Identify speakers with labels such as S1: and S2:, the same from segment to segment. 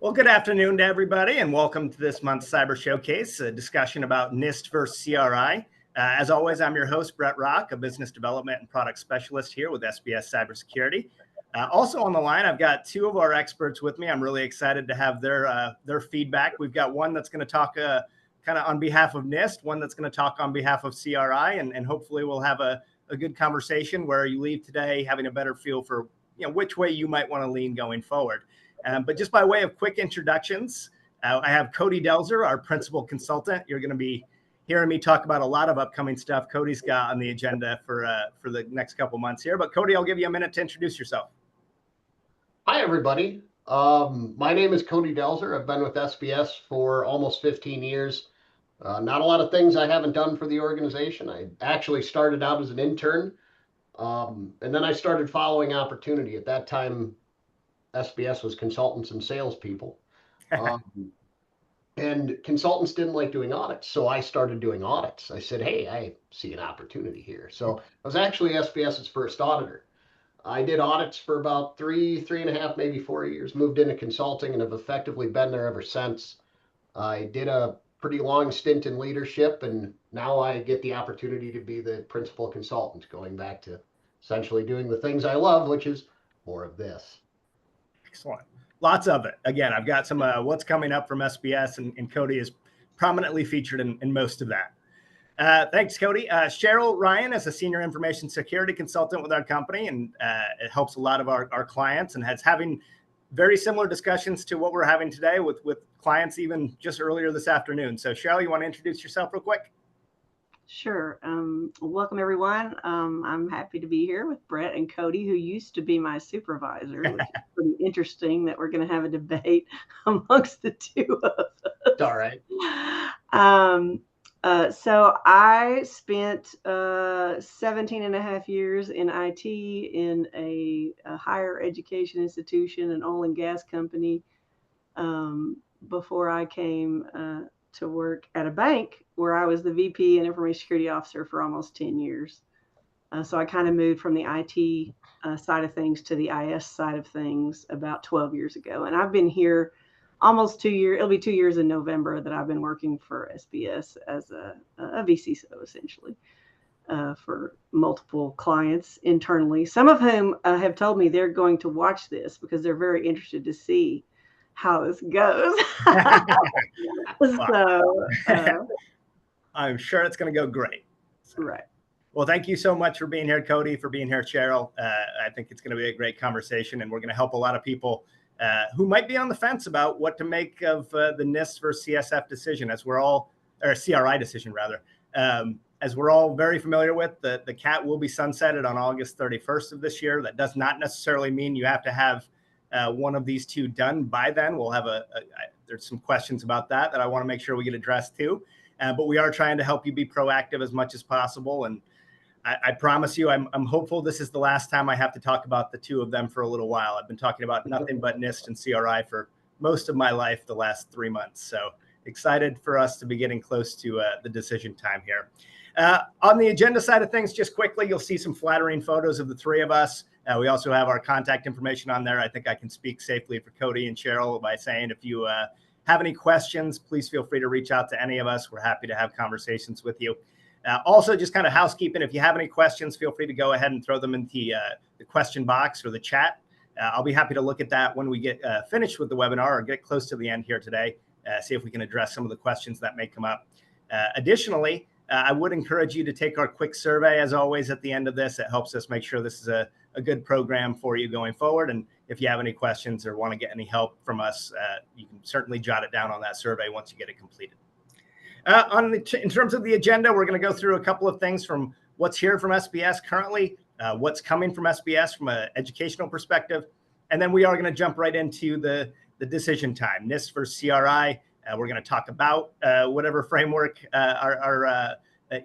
S1: Well, good afternoon to everybody, and welcome to this month's Cyber Showcase, a discussion about NIST versus CRI. As always, I'm your host, Brett Rock, a business development and product specialist here with SBS Cybersecurity. Also on the line, I've got two of our experts with me. I'm really excited to have their feedback. We've got one that's going to talk kind of on behalf of NIST, one that's going to talk on behalf of CRI, and hopefully we'll have a good conversation where you leave today having a better feel for which way you might want to lean going forward. But just by way of quick introductions, I have Cody Delzer, our principal consultant. You're going to be hearing me talk about a lot of upcoming stuff Cody's got on the agenda for the next couple months here. But Cody, I'll give you a minute to introduce yourself.
S2: Hi, everybody. My name is Cody Delzer. I've been with SBS for almost 15 years. Not a lot of things I haven't done for the organization. I actually started out as an intern, and then I started following opportunity. At that time, SBS was consultants and salespeople. And consultants didn't like doing audits, so I started doing audits. I said, hey, I see an opportunity here. So I was actually SBS's first auditor. I did audits for about three and a half, maybe 4 years, moved into consulting, and have effectively been there ever since. I did a pretty long stint in leadership, and now I get the opportunity to be the principal consultant, going back to essentially doing the things I love, which is more of this.
S1: Excellent. Lots of it. Again, I've got some what's coming up from SBS, and Cody is prominently featured in most of that. Thanks, Cody. Cheryl Ryan is a senior information security consultant with our company, and it helps a lot of our clients and has having very similar discussions to what we're having today with clients even just earlier this afternoon. So Cheryl, you want to introduce yourself real quick?
S3: Sure. Welcome, everyone. I'm happy to be here with Brett and Cody, who used to be my supervisor, which is pretty interesting that we're going to have a debate amongst the two of us.
S2: All right.
S3: So I spent 17 and a half years in IT in a higher education institution, an oil and gas company, before I came to work at a bank where I was the VP and information security officer for almost 10 years. So I kind of moved from the IT side of things to the IS side of things about 12 years ago. And I've been here almost 2 years. It'll be 2 years in November that I've been working for SBS as a VCSO, essentially, for multiple clients internally, some of whom have told me they're going to watch this because they're very interested to see how this goes. So
S1: I'm sure it's going to go great.
S3: Right.
S1: Well, thank you so much for being here, Cody, for being here, Cheryl. I think it's going to be a great conversation, and we're going to help a lot of people who might be on the fence about what to make of the NIST versus CSF decision, as we're all, or CRI decision rather, as we're all very familiar with. The CAT will be sunsetted on August 31st of this year. That does not necessarily mean you have to have one of these two done by then. We'll have there's some questions about that I want to make sure we get addressed too. But we are trying to help you be proactive as much as possible. And I promise you, I'm hopeful this is the last time I have to talk about the two of them for a little while. I've been talking about nothing but NIST and CRI for most of my life the last 3 months. So excited for us to be getting close to the decision time here. On the agenda side of things, just quickly, you'll see some flattering photos of the three of us. We also have our contact information on there. I think I can speak safely for Cody and Cheryl by saying if you have any questions, please feel free to reach out to any of us. We're happy to have conversations with you. Also, just kind of housekeeping, if you have any questions, feel free to go ahead and throw them into the question box or the chat. I'll be happy to look at that when we get finished with the webinar or get close to the end here today, see if we can address some of the questions that may come up. Additionally, I would encourage you to take our quick survey, as always, at the end of this. It helps us make sure this is a good program for you going forward. And if you have any questions or want to get any help from us, you can certainly jot it down on that survey once you get it completed. In terms of the agenda, we're going to go through a couple of things from what's here from SBS currently, what's coming from SBS from an educational perspective, and then we are going to jump right into the decision time, NIST versus CRI. We're going to talk about whatever framework our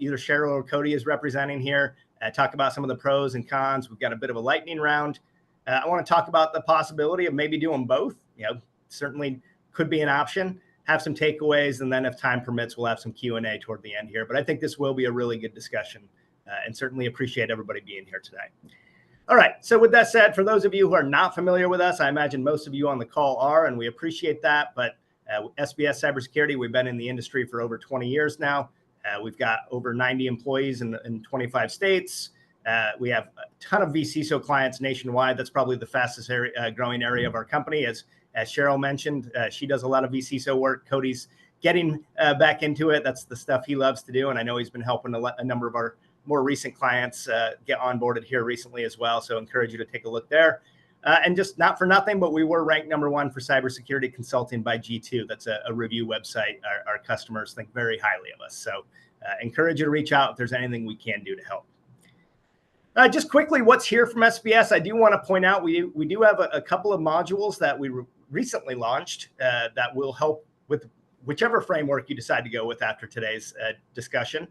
S1: either Cheryl or Cody is representing here, talk about some of the pros and cons. We've got a bit of a lightning round. I want to talk about the possibility of maybe doing both. Certainly could be an option. Have some takeaways, and then if time permits, we'll have some Q&A toward the end here. But I think this will be a really good discussion, and certainly appreciate everybody being here today. All right. So with that said, for those of you who are not familiar with us, I imagine most of you on the call are, and we appreciate that. But SBS Cybersecurity, we've been in the industry for over 20 years now. We've got over 90 employees in 25 states. We have a ton of vCISO clients nationwide. That's probably the fastest growing area of our company. As Cheryl mentioned, she does a lot of vCISO work. Cody's getting back into it. That's the stuff he loves to do. And I know he's been helping a number of our more recent clients get onboarded here recently as well. So encourage you to take a look there. And just not for nothing, but we were ranked #1 for cybersecurity consulting by G2. That's a review website. Our customers think very highly of us. So encourage you to reach out if there's anything we can do to help. Just quickly, what's here from SBS? I do want to point out we do have a couple of modules that we recently launched that will help with whichever framework you decide to go with after today's discussion.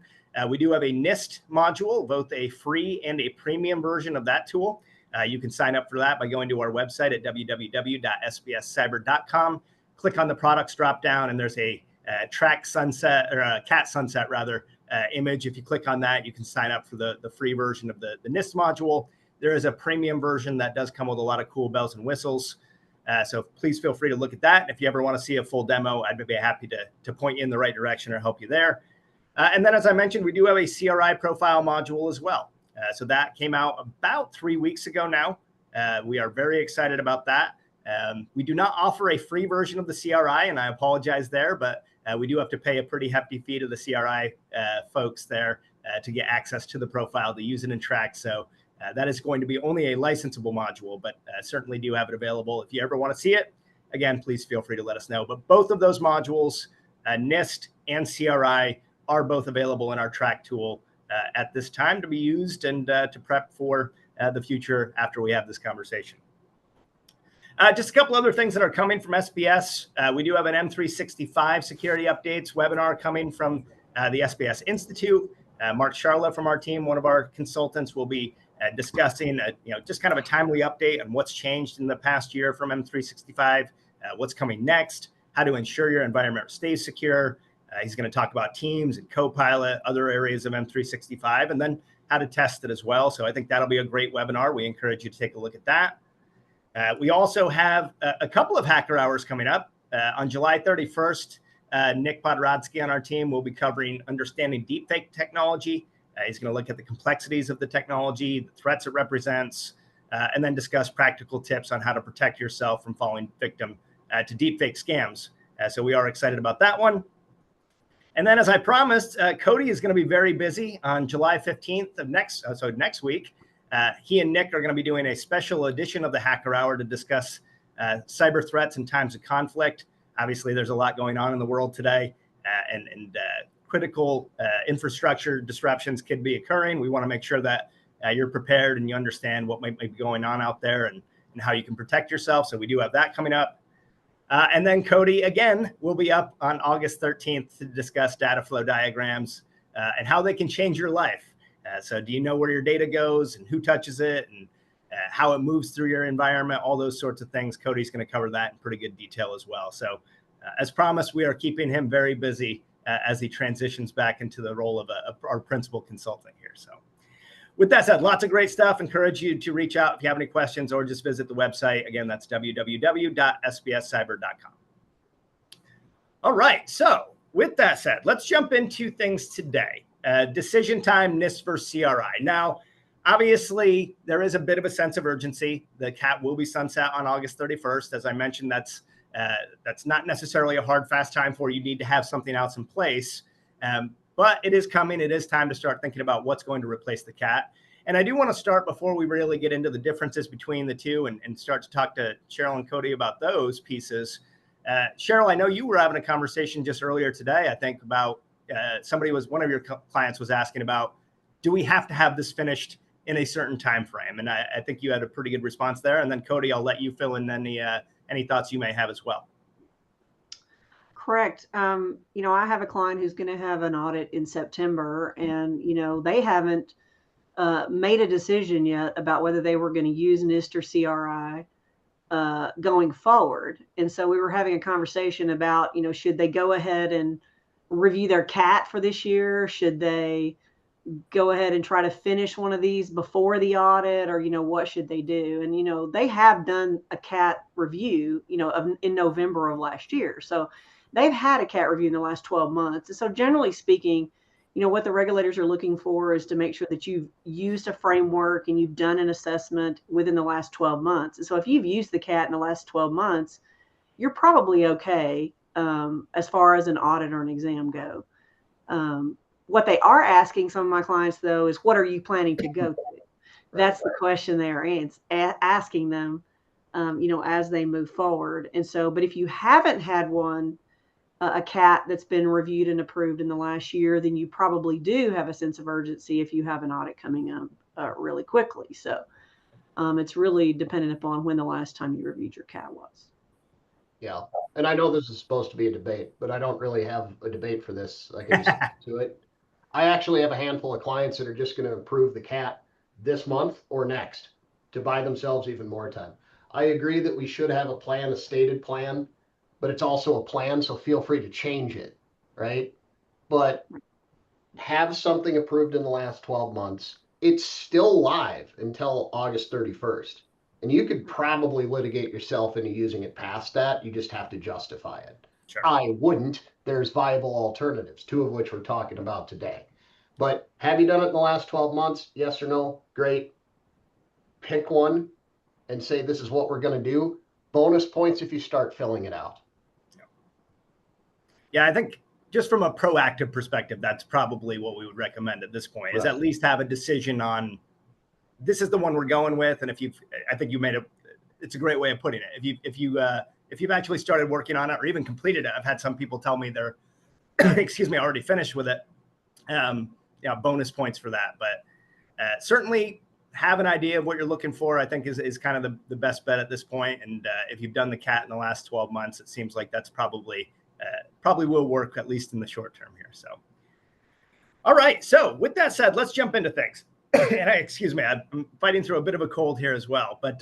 S1: We do have a NIST module, both a free and a premium version of that tool. You can sign up for that by going to our website at www.sbscyber.com. Click on the products drop down, and there's a TRAC sunset, or a CAT sunset rather, image. If you click on that, you can sign up for the free version of the NIST module. There is a premium version that does come with a lot of cool bells and whistles. So please feel free to look at that. If you ever want to see a full demo, I'd be happy to point you in the right direction or help you there. And then, as I mentioned, we do have a CRI profile module as well. So that came out about 3 weeks ago now. We are very excited about that. We do not offer a free version of the CRI, and I apologize there, but we do have to pay a pretty hefty fee to the CRI folks there to get access to the profile to use it in TRAC. So that is going to be only a licensable module, but certainly do have it available. If you ever want to see it, again, please feel free to let us know. But both of those modules, NIST and CRI, are both available in our TRAC tool at this time to be used and to prep for the future after we have this conversation. Just a couple other things that are coming from SBS. We do have an M365 security updates webinar coming from the SBS Institute. Mark Charla from our team, one of our consultants, will be discussing just kind of a timely update on what's changed in the past year from M365, what's coming next, how to ensure your environment stays secure. He's going to talk about Teams and Copilot, other areas of M365, and then how to test it as well. So I think that'll be a great webinar. We encourage you to take a look at that. We also have a couple of hacker hours coming up. On July 31st, Nick Podrodsky on our team will be covering understanding deepfake technology. He's going to look at the complexities of the technology, the threats it represents, and then discuss practical tips on how to protect yourself from falling victim to deepfake scams. So we are excited about that one. And then, as I promised, Cody is going to be very busy on July 15th of next week. He and Nick are going to be doing a special edition of the Hacker Hour to discuss cyber threats in times of conflict. Obviously, there's a lot going on in the world today, and critical infrastructure disruptions could be occurring. We want to make sure that you're prepared and you understand what might be going on out there and how you can protect yourself. So we do have that coming up. And then Cody, again, will be up on August 13th to discuss data flow diagrams and how they can change your life. So do you know where your data goes and who touches it and how it moves through your environment, all those sorts of things? Cody's going to cover that in pretty good detail as well. So as promised, we are keeping him very busy as he transitions back into the role of our principal consultant here. So with that said, lots of great stuff. Encourage you to reach out if you have any questions or just visit the website. Again, that's www.sbscyber.com. All right. So with that said, let's jump into things today. Decision time, NIST versus CRI. Now, obviously, there is a bit of a sense of urgency. The CAT will be sunset on August 31st. As I mentioned, that's not necessarily a hard, fast time for you. You need to have something else in place. But it is coming. It is time to start thinking about what's going to replace the CAT. And I do want to start before we really get into the differences between the two and start to talk to Cheryl and Cody about those pieces. Cheryl, I know you were having a conversation just earlier today, I think, about one of your clients was asking about, do we have to have this finished in a certain time frame? And I think you had a pretty good response there. And then Cody, I'll let you fill in any thoughts you may have as well.
S3: Correct. I have a client who's going to have an audit in September, and, they haven't made a decision yet about whether they were going to use NIST or CRI going forward. And so we were having a conversation about, should they go ahead and review their CAT for this year? Should they, go ahead and try to finish one of these before the audit, or, what should they do? And, they have done a CAT review, in November of last year. So they've had a CAT review in the last 12 months. And so generally speaking, what the regulators are looking for is to make sure that you've used a framework and you've done an assessment within the last 12 months. And so if you've used the CAT in the last 12 months, you're probably okay as far as an audit or an exam go. What they are asking some of my clients, though, is what are you planning to go to? That's the question they are asking them, as they move forward. And so, but if you haven't had one, a CAT that's been reviewed and approved in the last year, then you probably do have a sense of urgency if you have an audit coming up really quickly. So it's really dependent upon when the last time you reviewed your CAT was.
S2: Yeah. And I know this is supposed to be a debate, but I don't really have a debate for this. I can just do it. I actually have a handful of clients that are just going to approve the CAT this month or next to buy themselves even more time. I agree that we should have a plan, a stated plan, but it's also a plan, so feel free to change it, right? But have something approved in the last 12 months. It's still live until August 31st. And you could probably litigate yourself into using it past that. You just have to justify it.
S1: Sure.
S2: I wouldn't. There's viable alternatives, two of which we're talking about today. But have you done it in the last 12 months? Yes or no? Great. Pick one and say, this is what we're going to do. Bonus points if you start filling it out.
S1: Yeah, I think just from a proactive perspective, that's probably what we would recommend at this point, is at least have a decision on this is the one we're going with. And I think you made it's a great way of putting it. If you've actually started working on it or even completed it, I've had some people tell me they're, already finished with it. Bonus points for that. But certainly have an idea of what you're looking for, I think is kind of the best bet at this point. And if you've done the CAT in the last 12 months, it seems like that's probably will work, at least in the short term here. So, all right. So with that said, let's jump into things. And I'm fighting through a bit of a cold here as well. But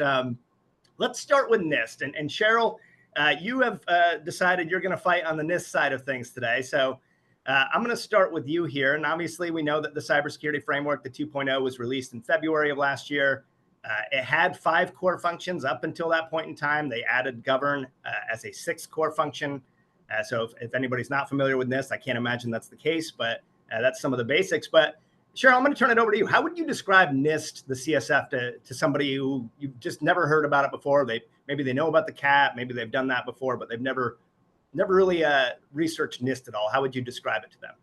S1: let's start with NIST. And Cheryl, you have decided you're going to fight on the NIST side of things today. So I'm going to start with you here. And obviously, we know that the cybersecurity framework, the 2.0, was released in February of last year. It had 5 core functions up until that point in time. They added govern as a 6th core function. So if anybody's not familiar with NIST, I can't imagine that's the case, but that's some of the basics. But Cheryl, I'm going to turn it over to you. How would you describe NIST, the CSF, to somebody who you've just never heard about it before? Maybe they know about the CAT, maybe they've done that before, but they've never really researched NIST at all. How would you describe it to them?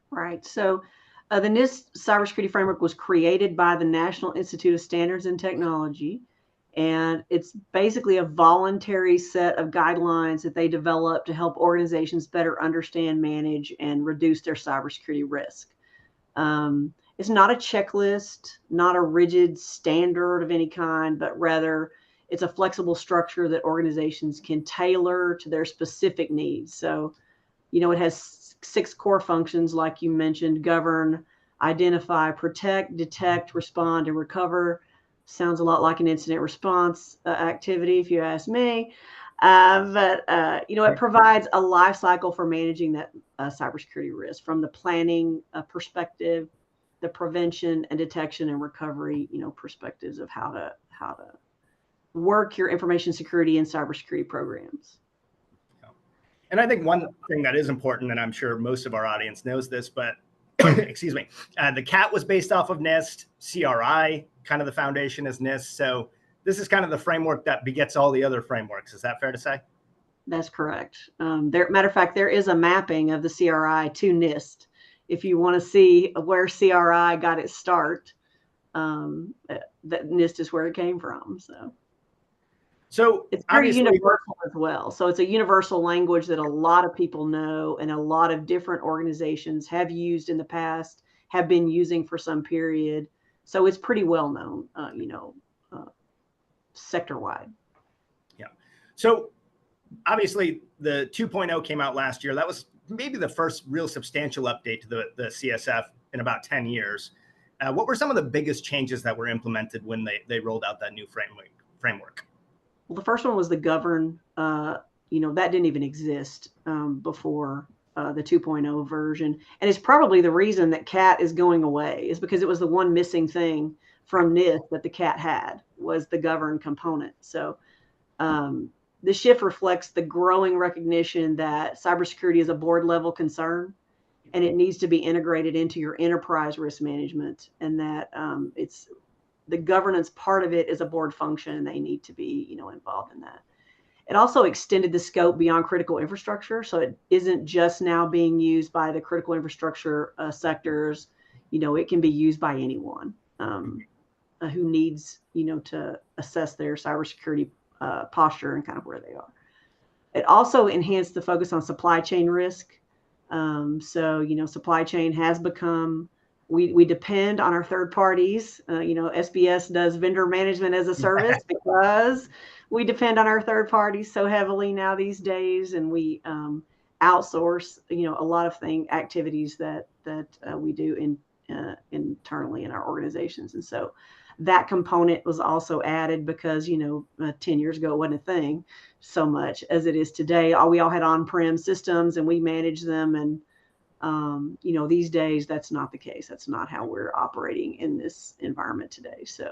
S3: Right. So the NIST cybersecurity framework was created by the National Institute of Standards and Technology. And it's basically a voluntary set of guidelines that they develop to help organizations better understand, manage, and reduce their cybersecurity risk. It's not a checklist, not a rigid standard of any kind, but rather it's a flexible structure that organizations can tailor to their specific needs. So, it has 6 core functions, like you mentioned: govern, identify, protect, detect, respond, and recover. Sounds a lot like an incident response activity, if you ask me. But it provides a life cycle for managing that cybersecurity risk, from the planning perspective, the prevention and detection and recovery, perspectives of how to work your information security and cybersecurity programs.
S1: And I think one thing that is important, and I'm sure most of our audience knows this, but the CAT was based off of NIST. CRI, kind of the foundation, is NIST. So this is kind of the framework that begets all the other frameworks. Is that fair to say?
S3: That's correct. Matter of fact, there is a mapping of the CRI to NIST. If you want to see where CRI got its start, that NIST is where it came from. So it's very universal as well. So it's a universal language that a lot of people know, and a lot of different organizations have used in the past, have been using for some period. So it's pretty well known, sector-wide.
S1: Yeah. So obviously the 2.0 came out last year. That was maybe the first real substantial update to the CSF in about 10 years. What were some of the biggest changes that were implemented when they rolled out that new framework?
S3: Well, the first one was the govern. That didn't even exist before the 2.0 version. And it's probably the reason that CAT is going away, is because it was the one missing thing from NIST that the CAT had, was the govern component. So the shift reflects the growing recognition that cybersecurity is a board level concern, and it needs to be integrated into your enterprise risk management, and that it's the governance part of it is a board function, and they need to be, involved in that. It also extended the scope beyond critical infrastructure. So it isn't just now being used by the critical infrastructure sectors. It can be used by anyone who needs, to assess their cybersecurity posture and kind of where they are. It also enhanced the focus on supply chain risk. So, supply chain has become, we depend on our third parties. SBS does vendor management as a service because we depend on our third parties so heavily now these days, and we outsource, a lot of activities that we do internally in our organizations. And so that component was also added because, 10 years ago, it wasn't a thing so much as it is today. We all had on-prem systems and we managed them. And, these days, that's not the case. That's not how we're operating in this environment today. So,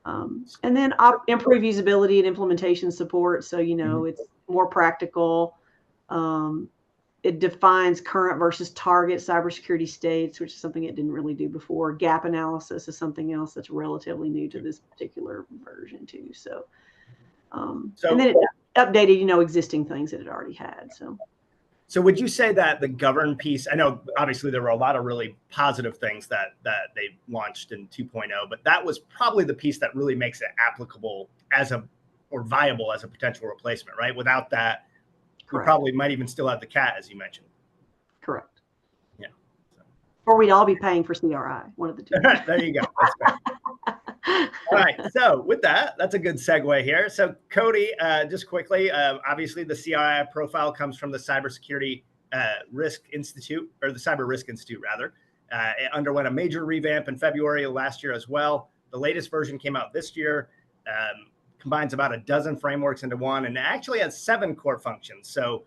S3: and then improve usability and implementation support. So, it's more practical. It defines current versus target cybersecurity states, which is something it didn't really do before. Gap analysis is something else that's relatively new to this particular version too. So and then it updated, existing things that it already had.
S1: So would you say that the govern piece, I know obviously there were a lot of really positive things that they launched in 2.0, but that was probably the piece that really makes it applicable or viable as a potential replacement, right? Without that, we probably might even still have the CAT, as you mentioned.
S3: Correct.
S1: Yeah. So.
S3: Or we'd all be paying for CRI, one of the two.
S1: There you go. That's fair. All right. So with that, that's a good segue here. So Cody, just quickly, obviously the CRI profile comes from the Cybersecurity Risk Institute, or the Cyber Risk Institute, rather. It underwent a major revamp in February of last year as well. The latest version came out this year. Combines about a dozen frameworks into one, and it actually has 7 core functions. So,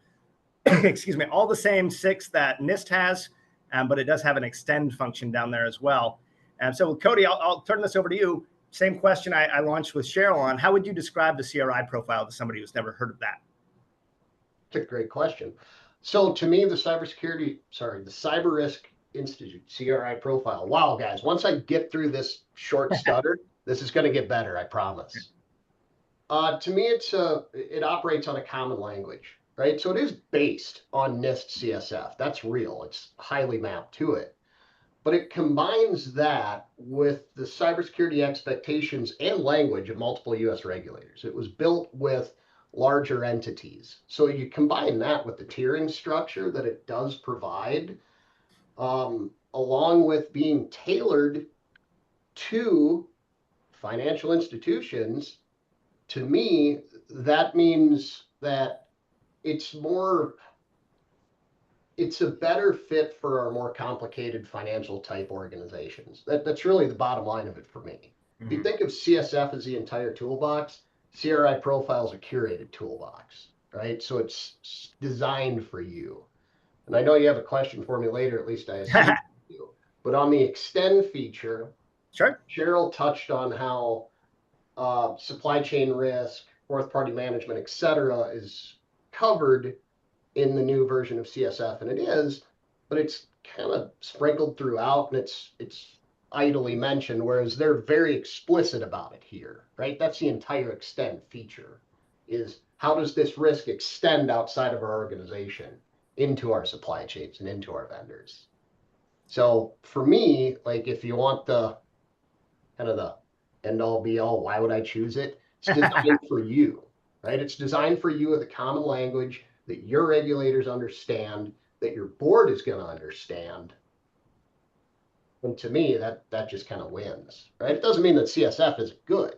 S1: excuse me, all the same 6 that NIST has, but it does have an extend function down there as well. So, Cody, I'll turn this over to you. Same question I launched with Cheryl on. How would you describe the CRI profile to somebody who's never heard of that?
S2: That's a great question. So, to me, the Cyber Risk Institute CRI profile. Wow, guys! Once I get through this short stutter, this is going to get better. I promise. To me, it operates on a common language, right? So it is based on NIST CSF. That's real. It's highly mapped to it. But it combines that with the cybersecurity expectations and language of multiple U.S. regulators. It was built with larger entities. So you combine that with the tiering structure that it does provide, along with being tailored to financial institutions. To me, that means that it's a better fit for our more complicated financial type organizations. That's really the bottom line of it for me. If you think of CSF as the entire toolbox, CRI profile is a curated toolbox, right? So it's designed for you. And I know you have a question for me later, at least I assume you do. But on the extend feature,
S1: sure.
S2: Cheryl touched on how supply chain risk, fourth party management, et cetera, is covered in the new version of CSF, and it is, but it's kind of sprinkled throughout, and it's idly mentioned, whereas they're very explicit about it here, right? That's the entire extend feature, is how does this risk extend outside of our organization into our supply chains and into our vendors? So for me, like, if you want the kind of the end all be all, why would I choose it? It's designed for you, right? It's designed for you with a common language that your regulators understand, that your board is going to understand. And to me, that just kind of wins, right? It doesn't mean that CSF is good.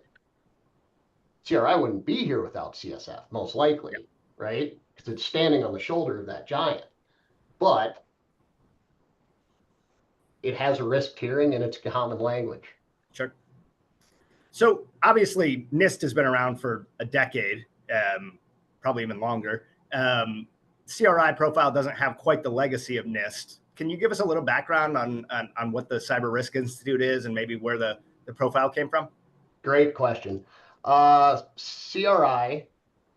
S2: CRI wouldn't be here without CSF, most likely, right? Because it's standing on the shoulder of that giant. But it has a risk tiering and it's common language.
S1: Sure. So obviously NIST has been around for a decade, probably even longer. CRI profile doesn't have quite the legacy of NIST. Can you give us a little background on what the Cyber Risk Institute is and maybe where the profile came from?
S2: Great question. CRI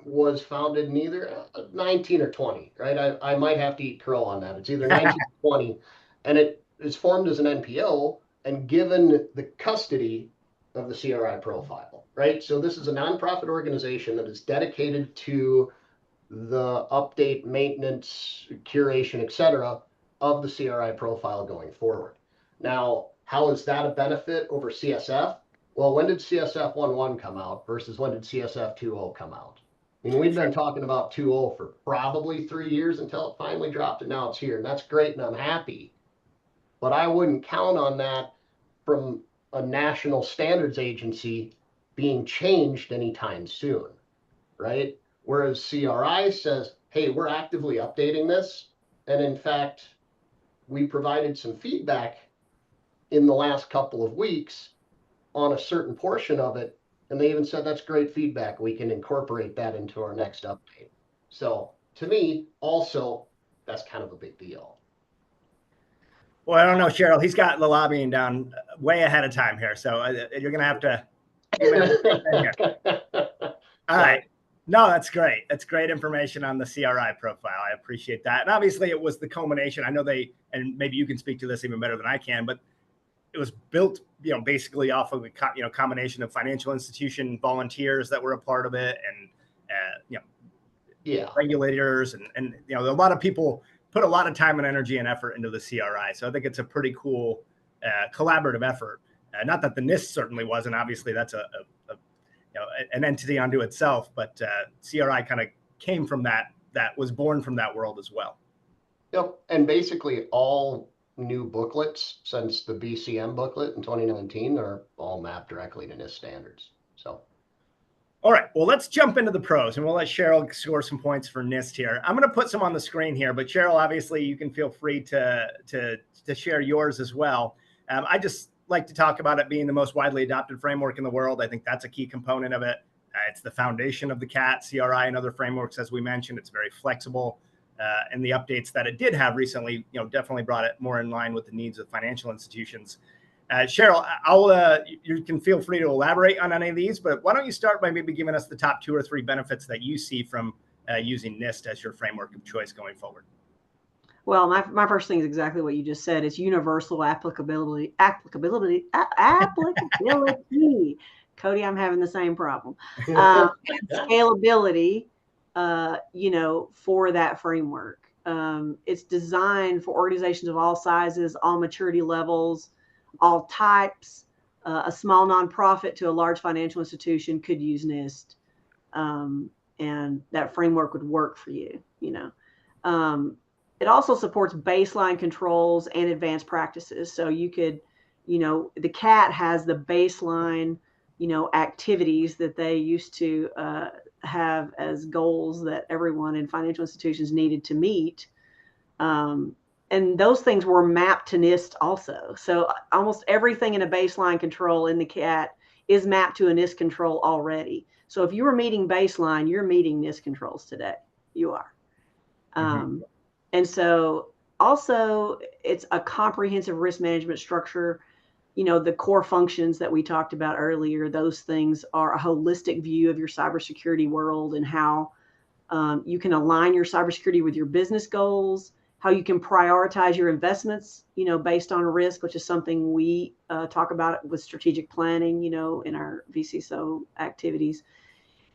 S2: was founded in either 19 or 20, right? I might have to eat crow on that. It's either 19 or 20, and it is formed as an NPO and given the custody of the CRI profile, right? So this is a nonprofit organization that is dedicated to the update, maintenance, curation, etc., of the CRI profile going forward. Now, how is that a benefit over CSF? Well, when did CSF 1.1 come out versus when did CSF 2.0 come out? I mean, we've been talking about 2.0 for probably 3 years until it finally dropped, and now it's here, and that's great, and I'm happy. But I wouldn't count on that from a national standards agency being changed anytime soon, right? Whereas CRI says, hey, we're actively updating this. And in fact, we provided some feedback in the last couple of weeks on a certain portion of it. And they even said, that's great feedback. We can incorporate that into our next update. So to me, also, that's kind of a big deal.
S1: Well, I don't know, Cheryl. He's got the lobbying down way ahead of time here. So you're going to have to. All right. No, that's great. That's great information on the CRI profile. I appreciate that. And obviously it was the culmination. I know and maybe you can speak to this even better than I can, but it was built, basically off of a combination of financial institution volunteers that were a part of it and, regulators and a lot of people put a lot of time and energy and effort into the CRI. So I think it's a pretty cool collaborative effort. Not that the NIST certainly wasn't. Obviously, that's an entity unto itself, but CRI kind of came from that was born from that world as well.
S2: Yep, and basically all new booklets since the BCM booklet in 2019 are all mapped directly to NIST standards. So,
S1: all right, well, let's jump into the pros, and we'll let Cheryl score some points for NIST here. I'm going to put some on the screen here, but Cheryl, obviously, you can feel free to share yours as well. I just like to talk about it being the most widely adopted framework in the world. I think that's a key component of it. It's the foundation of the CAT, CRI, and other frameworks, as we mentioned. It's very flexible, and the updates that it did have recently, definitely brought it more in line with the needs of financial institutions. Cheryl, you can feel free to elaborate on any of these, but why don't you start by maybe giving us the top 2 or 3 benefits that you see from using NIST as your framework of choice going forward?
S3: Well, my first thing is exactly what you just said. It's universal applicability. Cody, I'm having the same problem. Scalability, for that framework. It's designed for organizations of all sizes, all maturity levels, all types. A small nonprofit to a large financial institution could use NIST, and that framework would work for you. It also supports baseline controls and advanced practices. So you could, the CAT has the baseline, activities that they used to have as goals that everyone in financial institutions needed to meet. And those things were mapped to NIST also. So almost everything in a baseline control in the CAT is mapped to a NIST control already. So if you were meeting baseline, you're meeting NIST controls today. You are. And so also it's a comprehensive risk management structure. The core functions that we talked about earlier, those things are a holistic view of your cybersecurity world and how you can align your cybersecurity with your business goals, how you can prioritize your investments, based on risk, which is something we talk about with strategic planning, in our VCSO activities,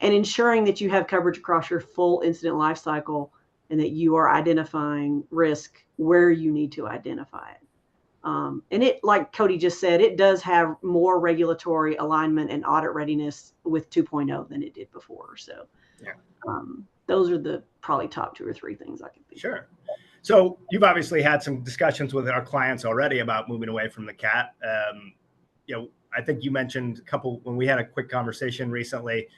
S3: and ensuring that you have coverage across your full incident life cycle and that you are identifying risk where you need to identify it. And it, like Cody just said, it does have more regulatory alignment and audit readiness with 2.0 than it did before. So those are the probably top 2 or 3 things I can think of.
S1: Sure. So you've obviously had some discussions with our clients already about moving away from the CAT. I think you mentioned when we had a quick conversation recently,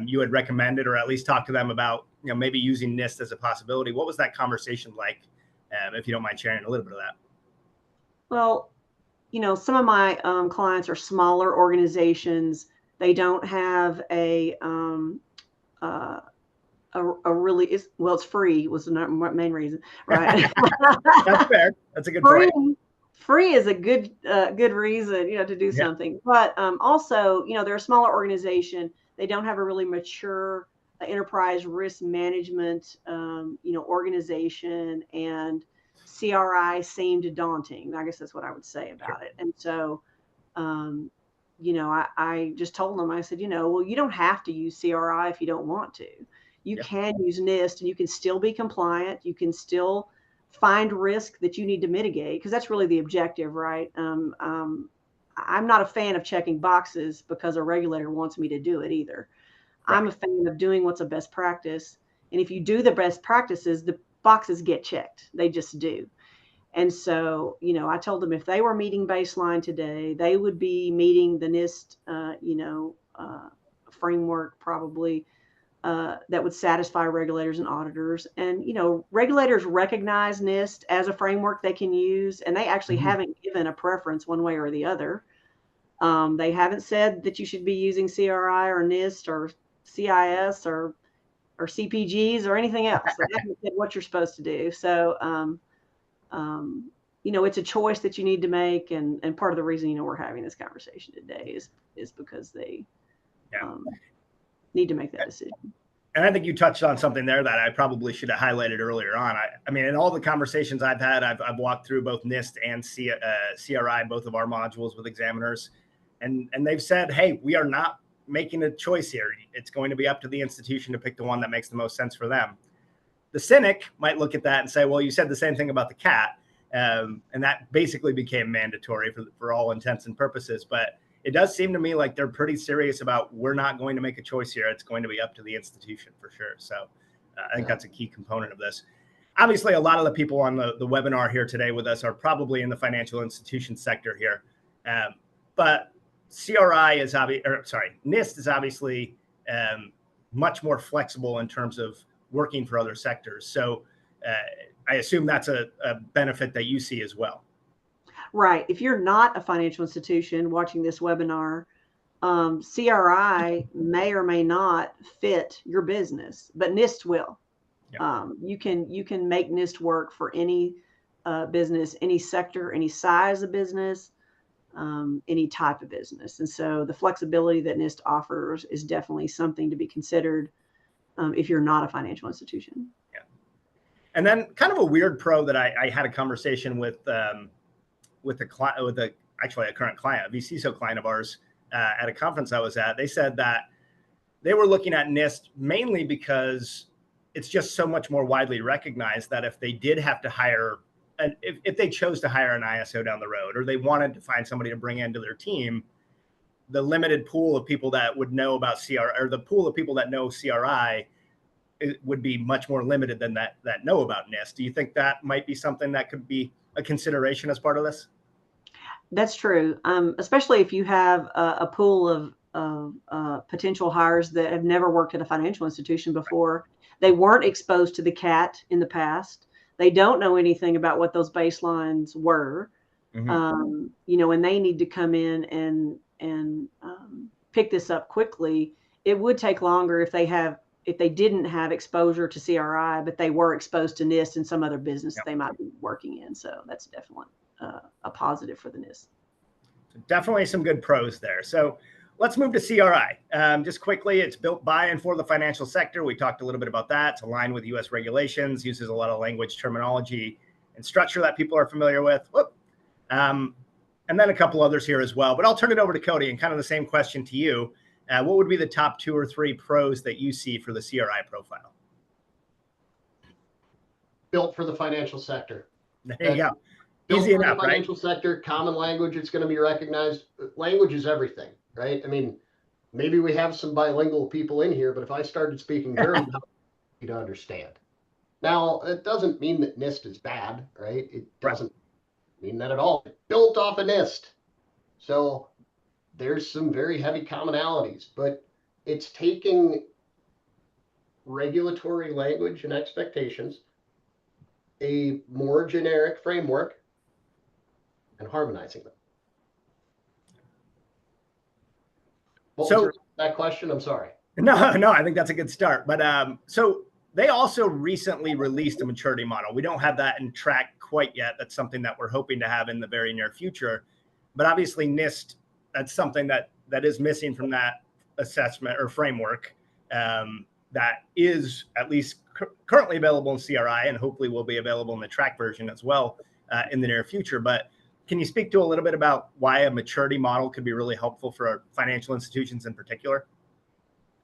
S1: you had recommended or at least talked to them about, maybe using NIST as a possibility. What was that conversation like? If you don't mind sharing a little bit of that.
S3: Well, some of my clients are smaller organizations. They don't have a a really it's free was the main reason, right?
S1: That's fair. That's a good
S3: free,
S1: point.
S3: Free is a good reason, to do something. But also, they're a smaller organization. They don't have a really mature enterprise risk management, organization, and CRI seemed daunting. I guess that's what I would say about it. And so, I just told them, I said, well, you don't have to use CRI if you don't want to. You can use NIST, and you can still be compliant. You can still find risk that you need to mitigate, because that's really the objective, right? I'm not a fan of checking boxes because a regulator wants me to do it either. Right. I'm a fan of doing what's a best practice. And if you do the best practices, the boxes get checked. They just do. And so, I told them if they were meeting baseline today, they would be meeting the NIST, framework probably that would satisfy regulators and auditors. And, regulators recognize NIST as a framework they can use, and they actually haven't given a preference one way or the other. They haven't said that you should be using CRI or NIST or CIS or CPGs or anything else. They haven't said what you're supposed to do. So, it's a choice that you need to make. And part of the reason, we're having this conversation today is because they need to make that decision.
S1: And I think you touched on something there that I probably should have highlighted earlier on. I mean, in all the conversations I've had, I've walked through both NIST and CRI, both of our modules with examiners, and they've said, hey, we are not making a choice here. It's going to be up to the institution to pick the one that makes the most sense for them. The cynic might look at that and say, well, you said the same thing about the CAT, and that basically became mandatory for all intents and purposes. But it does seem to me like they're pretty serious about, we're not going to make a choice here. It's going to be up to the institution for sure. So I think that's a key component of this. Obviously, a lot of the people on the webinar here today with us are probably in the financial institution sector here. But NIST is obviously much more flexible in terms of working for other sectors. So I assume that's a benefit that you see as well.
S3: Right. If you're not a financial institution watching this webinar, CRI may or may not fit your business, but NIST will. Yep. You can make NIST work for any business, any sector, any size of business, any type of business. And so the flexibility that NIST offers is definitely something to be considered if you're not a financial institution.
S1: Yeah. And then kind of a weird pro that I had a conversation with actually a current client, a vCISO client of ours at a conference I was at. They said that they were looking at NIST mainly because it's just so much more widely recognized that if they did have to hire, if they chose to hire an ISO down the road, or they wanted to find somebody to bring into their team, the limited pool of people that would know about CRI, or the pool of people that know CRI, it would be much more limited than that know about NIST. Do you think that might be something that could be a consideration as part of this?
S3: That's true, especially if you have a pool of potential hires that have never worked at a financial institution before. Right. They weren't exposed to the CAT in the past. They don't know anything about what those baselines were, and they need to come in and pick this up quickly. It would take longer if they didn't have exposure to CRI, but they were exposed to NIST and some other business they might be working in. So that's definitely a positive for the NIST.
S1: Definitely some good pros there. So let's move to CRI. Just quickly, it's built by and for the financial sector. We talked a little bit about that. It's aligned with U.S. regulations, uses a lot of language, terminology, and structure that people are familiar with. And then a couple others here as well. But I'll turn it over to Cody, and kind of the same question to you. What would be the top 2 or 3 pros that you see for the CRI profile?
S2: Built for the financial sector.
S1: There you go.
S2: Easy enough, right? Financial sector, common language, it's going to be recognized. Language is everything, right? I mean, maybe we have some bilingual people in here, but if I started speaking German, you'd understand. Now, it doesn't mean that NIST is bad, right? It doesn't mean that at all. It's built off of NIST. So there's some very heavy commonalities, but it's taking regulatory language and expectations, a more generic framework, and harmonizing them. What was that question? I'm sorry.
S1: No, I think that's a good start. But so they also recently released a maturity model. We don't have that in TRAC quite yet. That's something that we're hoping to have in the very near future. But obviously NIST, that's something that is missing from that assessment or framework that is at least currently available in CRI and hopefully will be available in the TRAC version as well in the near future. But can you speak to a little bit about why a maturity model could be really helpful for our financial institutions in particular?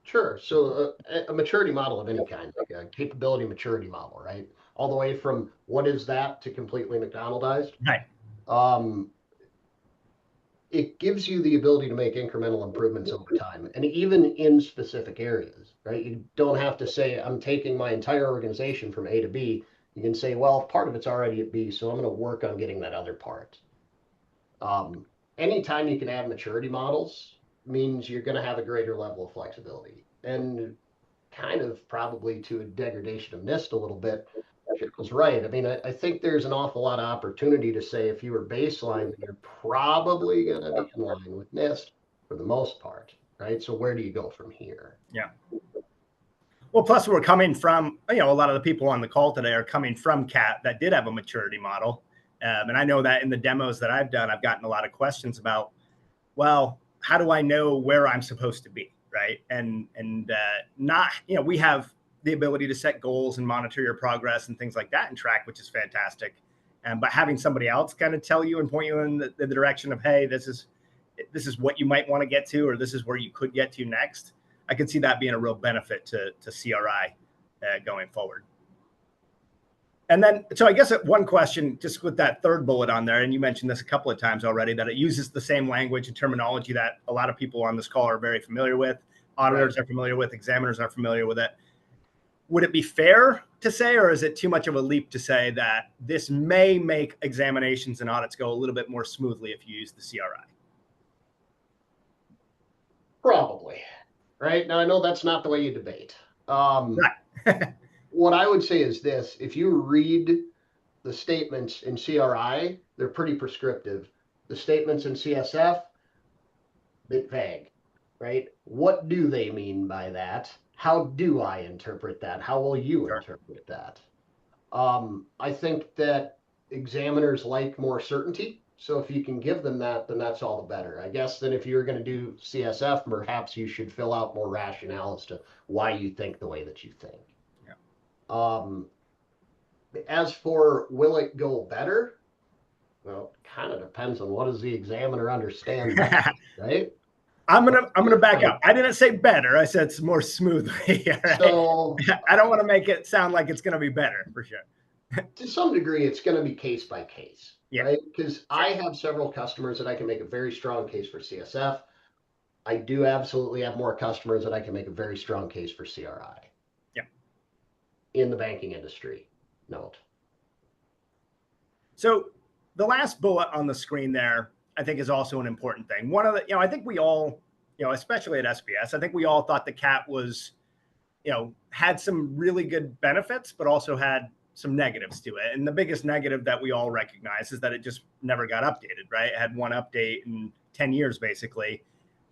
S2: Sure. So a maturity model of any kind, like a capability maturity model, right? All the way from what is that to completely McDonaldized.
S1: Right.
S2: It gives you the ability to make incremental improvements over time, and even in specific areas, right? You don't have to say, I'm taking my entire organization from A to B. You can say, well, part of it's already at B, so I'm going to work on getting that other part. Anytime you can add maturity models means you're going to have a greater level of flexibility, and kind of probably to a degradation of NIST a little bit. Cheryl's right. I mean, I think there's an awful lot of opportunity to say if you were baseline, you're probably going to be in line with NIST for the most part, right? So where do you go from here?
S1: Yeah. Well, plus we're coming from, a lot of the people on the call today are coming from CAT that did have a maturity model. And I know that in the demos that I've done, I've gotten a lot of questions about, well, how do I know where I'm supposed to be, right? And not, we have the ability to set goals and monitor your progress and things like that in TRAC, which is fantastic. But having somebody else kind of tell you and point you in the direction of, hey, this is what you might want to get to, or this is where you could get to next. I could see that being a real benefit to CRI going forward. And then, so I guess one question, just with that third bullet on there, and you mentioned this a couple of times already, that it uses the same language and terminology that a lot of people on this call are very familiar with. Auditors are familiar with, examiners are familiar with it. Would it be fair to say, or is it too much of a leap to say that this may make examinations and audits go a little bit more smoothly if you use the CRI?
S2: Probably. Right. Now, I know that's not the way you debate.
S1: Right.
S2: What I would say is this: if you read the statements in CRI, they're pretty prescriptive. The statements in CSF, a bit vague, right? What do they mean by that? How do I interpret that? How will you interpret that? I think that examiners like more certainty. So if you can give them that, then that's all the better. I guess then if you're going to do CSF, perhaps you should fill out more rationale as to why you think the way that you think. Yeah. As for will it go better? Well, it kind of depends on what does the examiner understand, right?
S1: I'm gonna back up. I didn't say better. I said it's more smoothly. Right? So I don't want to make it sound like it's going to be better for sure.
S2: To some degree, it's going to be case by case,
S1: yeah.
S2: Right? Because I have several customers that I can make a very strong case for CSF. I do absolutely have more customers that I can make a very strong case for CRI.
S1: Yeah.
S2: In the banking industry, note.
S1: So the last bullet on the screen there, I think, is also an important thing. One of the, I think we all, especially at SBS, I think we all thought the CAT was, had some really good benefits, but also had some negatives to it. And the biggest negative that we all recognize is that it just never got updated, right? It had one update in 10 years, basically.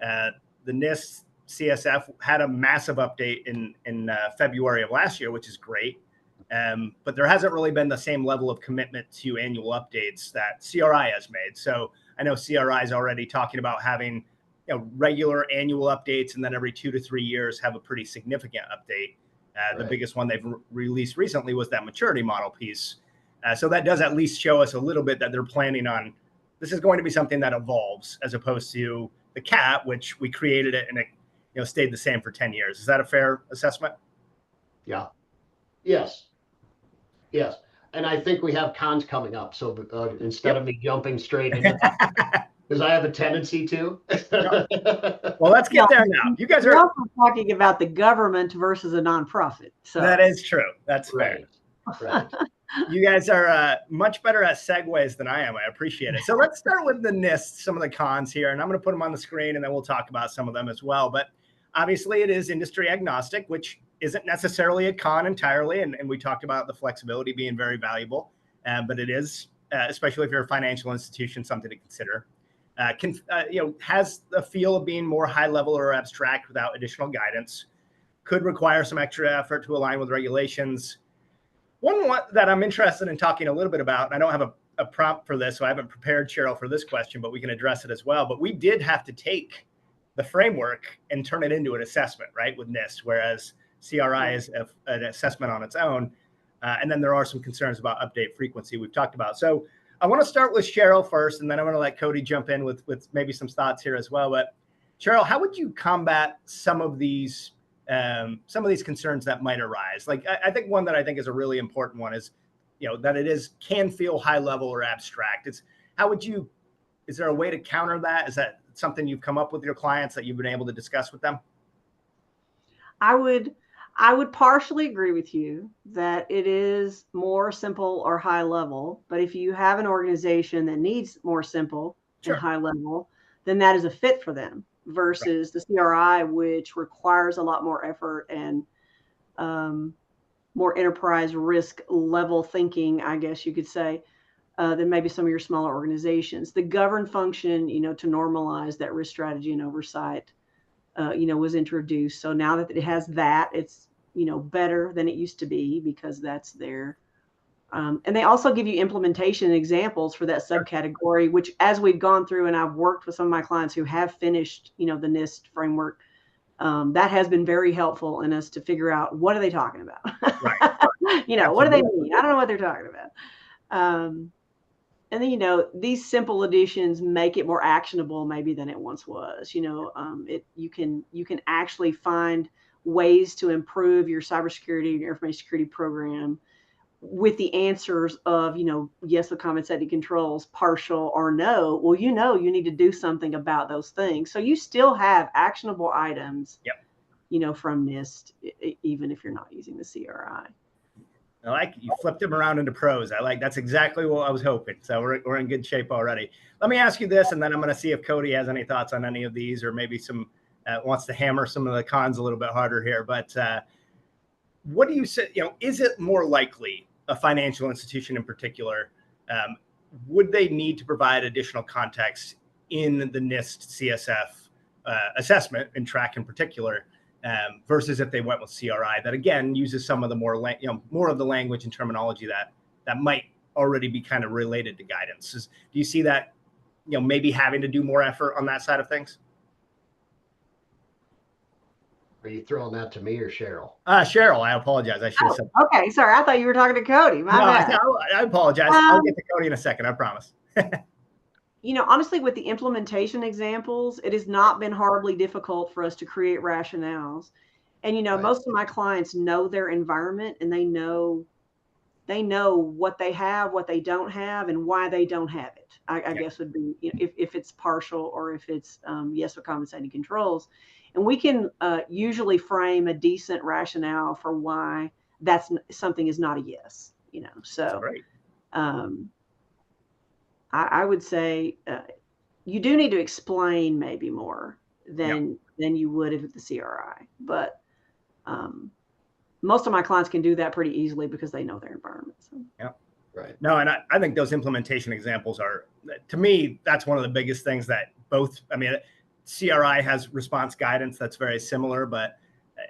S1: The NIST CSF had a massive update in February of last year, which is great. But there hasn't really been the same level of commitment to annual updates that CRI has made. So I know CRI is already talking about having regular annual updates, and then every 2 to 3 years have a pretty significant update. The biggest one they've released recently was that maturity model piece. So that does at least show us a little bit that they're planning on, this is going to be something that evolves as opposed to the CAT, which we created it and it stayed the same for 10 years. Is that a fair assessment?
S2: Yeah. Yes. And I think we have cons coming up. So instead of me jumping straight into that, because I have a tendency to.
S1: Well, let's get there now. You guys are
S3: also talking about the government versus a nonprofit. So
S1: that is true. That's fair.
S2: Right.
S1: You guys are much better at segues than I am. I appreciate it. So let's start with the NIST, some of the cons here, and I'm going to put them on the screen, and then we'll talk about some of them as well. But obviously, it is industry agnostic, which isn't necessarily a con entirely, and we talked about the flexibility being very valuable, but it is, especially if you're a financial institution, something to consider. Has the feel of being more high level or abstract without additional guidance. could require some extra effort to align with regulations. One that I'm interested in talking a little bit about, and I don't have a prompt for this, so I haven't prepared Cheryl for this question, but we can address it as well. But we did have to take the framework and turn it into an assessment, right, with NIST, whereas CRI is an assessment on its own. And then there are some concerns about update frequency we've talked about. So I want to start with Cheryl first, and then I'm going to let Cody jump in with maybe some thoughts here as well. But Cheryl, how would you combat some of these concerns that might arise? Like, I think one that I think is a really important one is, that it can feel high level or abstract. Is there a way to counter that? Is that something you've come up with your clients that you've been able to discuss with them?
S3: I would partially agree with you that it is more simple or high level, but if you have an organization that needs more simple and high level, then that is a fit for them versus the CRI, which requires a lot more effort and more enterprise risk level thinking, I guess you could say, than maybe some of your smaller organizations. The govern function, to normalize that risk strategy and oversight, was introduced. So now that it has that, it's, better than it used to be because that's there. And they also give you implementation examples for that subcategory, which as we've gone through and I've worked with some of my clients who have finished, the NIST framework, that has been very helpful in us to figure out what are they talking about? Right. What do they mean? I don't know what they're talking about. And then, these simple additions make it more actionable maybe than it once was. You can actually find ways to improve your cybersecurity, your information security program with the answers of, yes, the common set of controls, partial or no. Well, you need to do something about those things. So you still have actionable items, from NIST, even if you're not using the CRI.
S1: I like it. You flipped them around into pros. That's exactly what I was hoping. So we're in good shape already. Let me ask you this, and then I'm going to see if Cody has any thoughts on any of these, or maybe wants to hammer some of the cons a little bit harder here. But what do you say? Is it more likely a financial institution in particular? Would they need to provide additional context in the NIST CSF assessment and TRAC in particular? Versus if they went with CRI, that again uses some of the more of the language and terminology that might already be kind of related to guidance. Do you see that, maybe having to do more effort on that side of things?
S2: Are you throwing that to me or Cheryl?
S1: Cheryl, I apologize. I should have said.
S3: Okay, sorry. I thought you were talking to Cody. My bad.
S1: I apologize. I'll get to Cody in a second. I promise.
S3: Honestly, with the implementation examples, it has not been horribly difficult for us to create rationales. And, most of my clients know their environment and they know what they have, what they don't have, and why they don't have it. I guess would be, if it's partial or if it's yes with compensating controls. And we can usually frame a decent rationale for why something is not a yes, So I would say you do need to explain maybe more than you would if it's the CRI. But most of my clients can do that pretty easily because they know their environment. So.
S1: Yeah. Right. No, and I think those implementation examples are, to me, that's one of the biggest things that CRI has response guidance that's very similar, but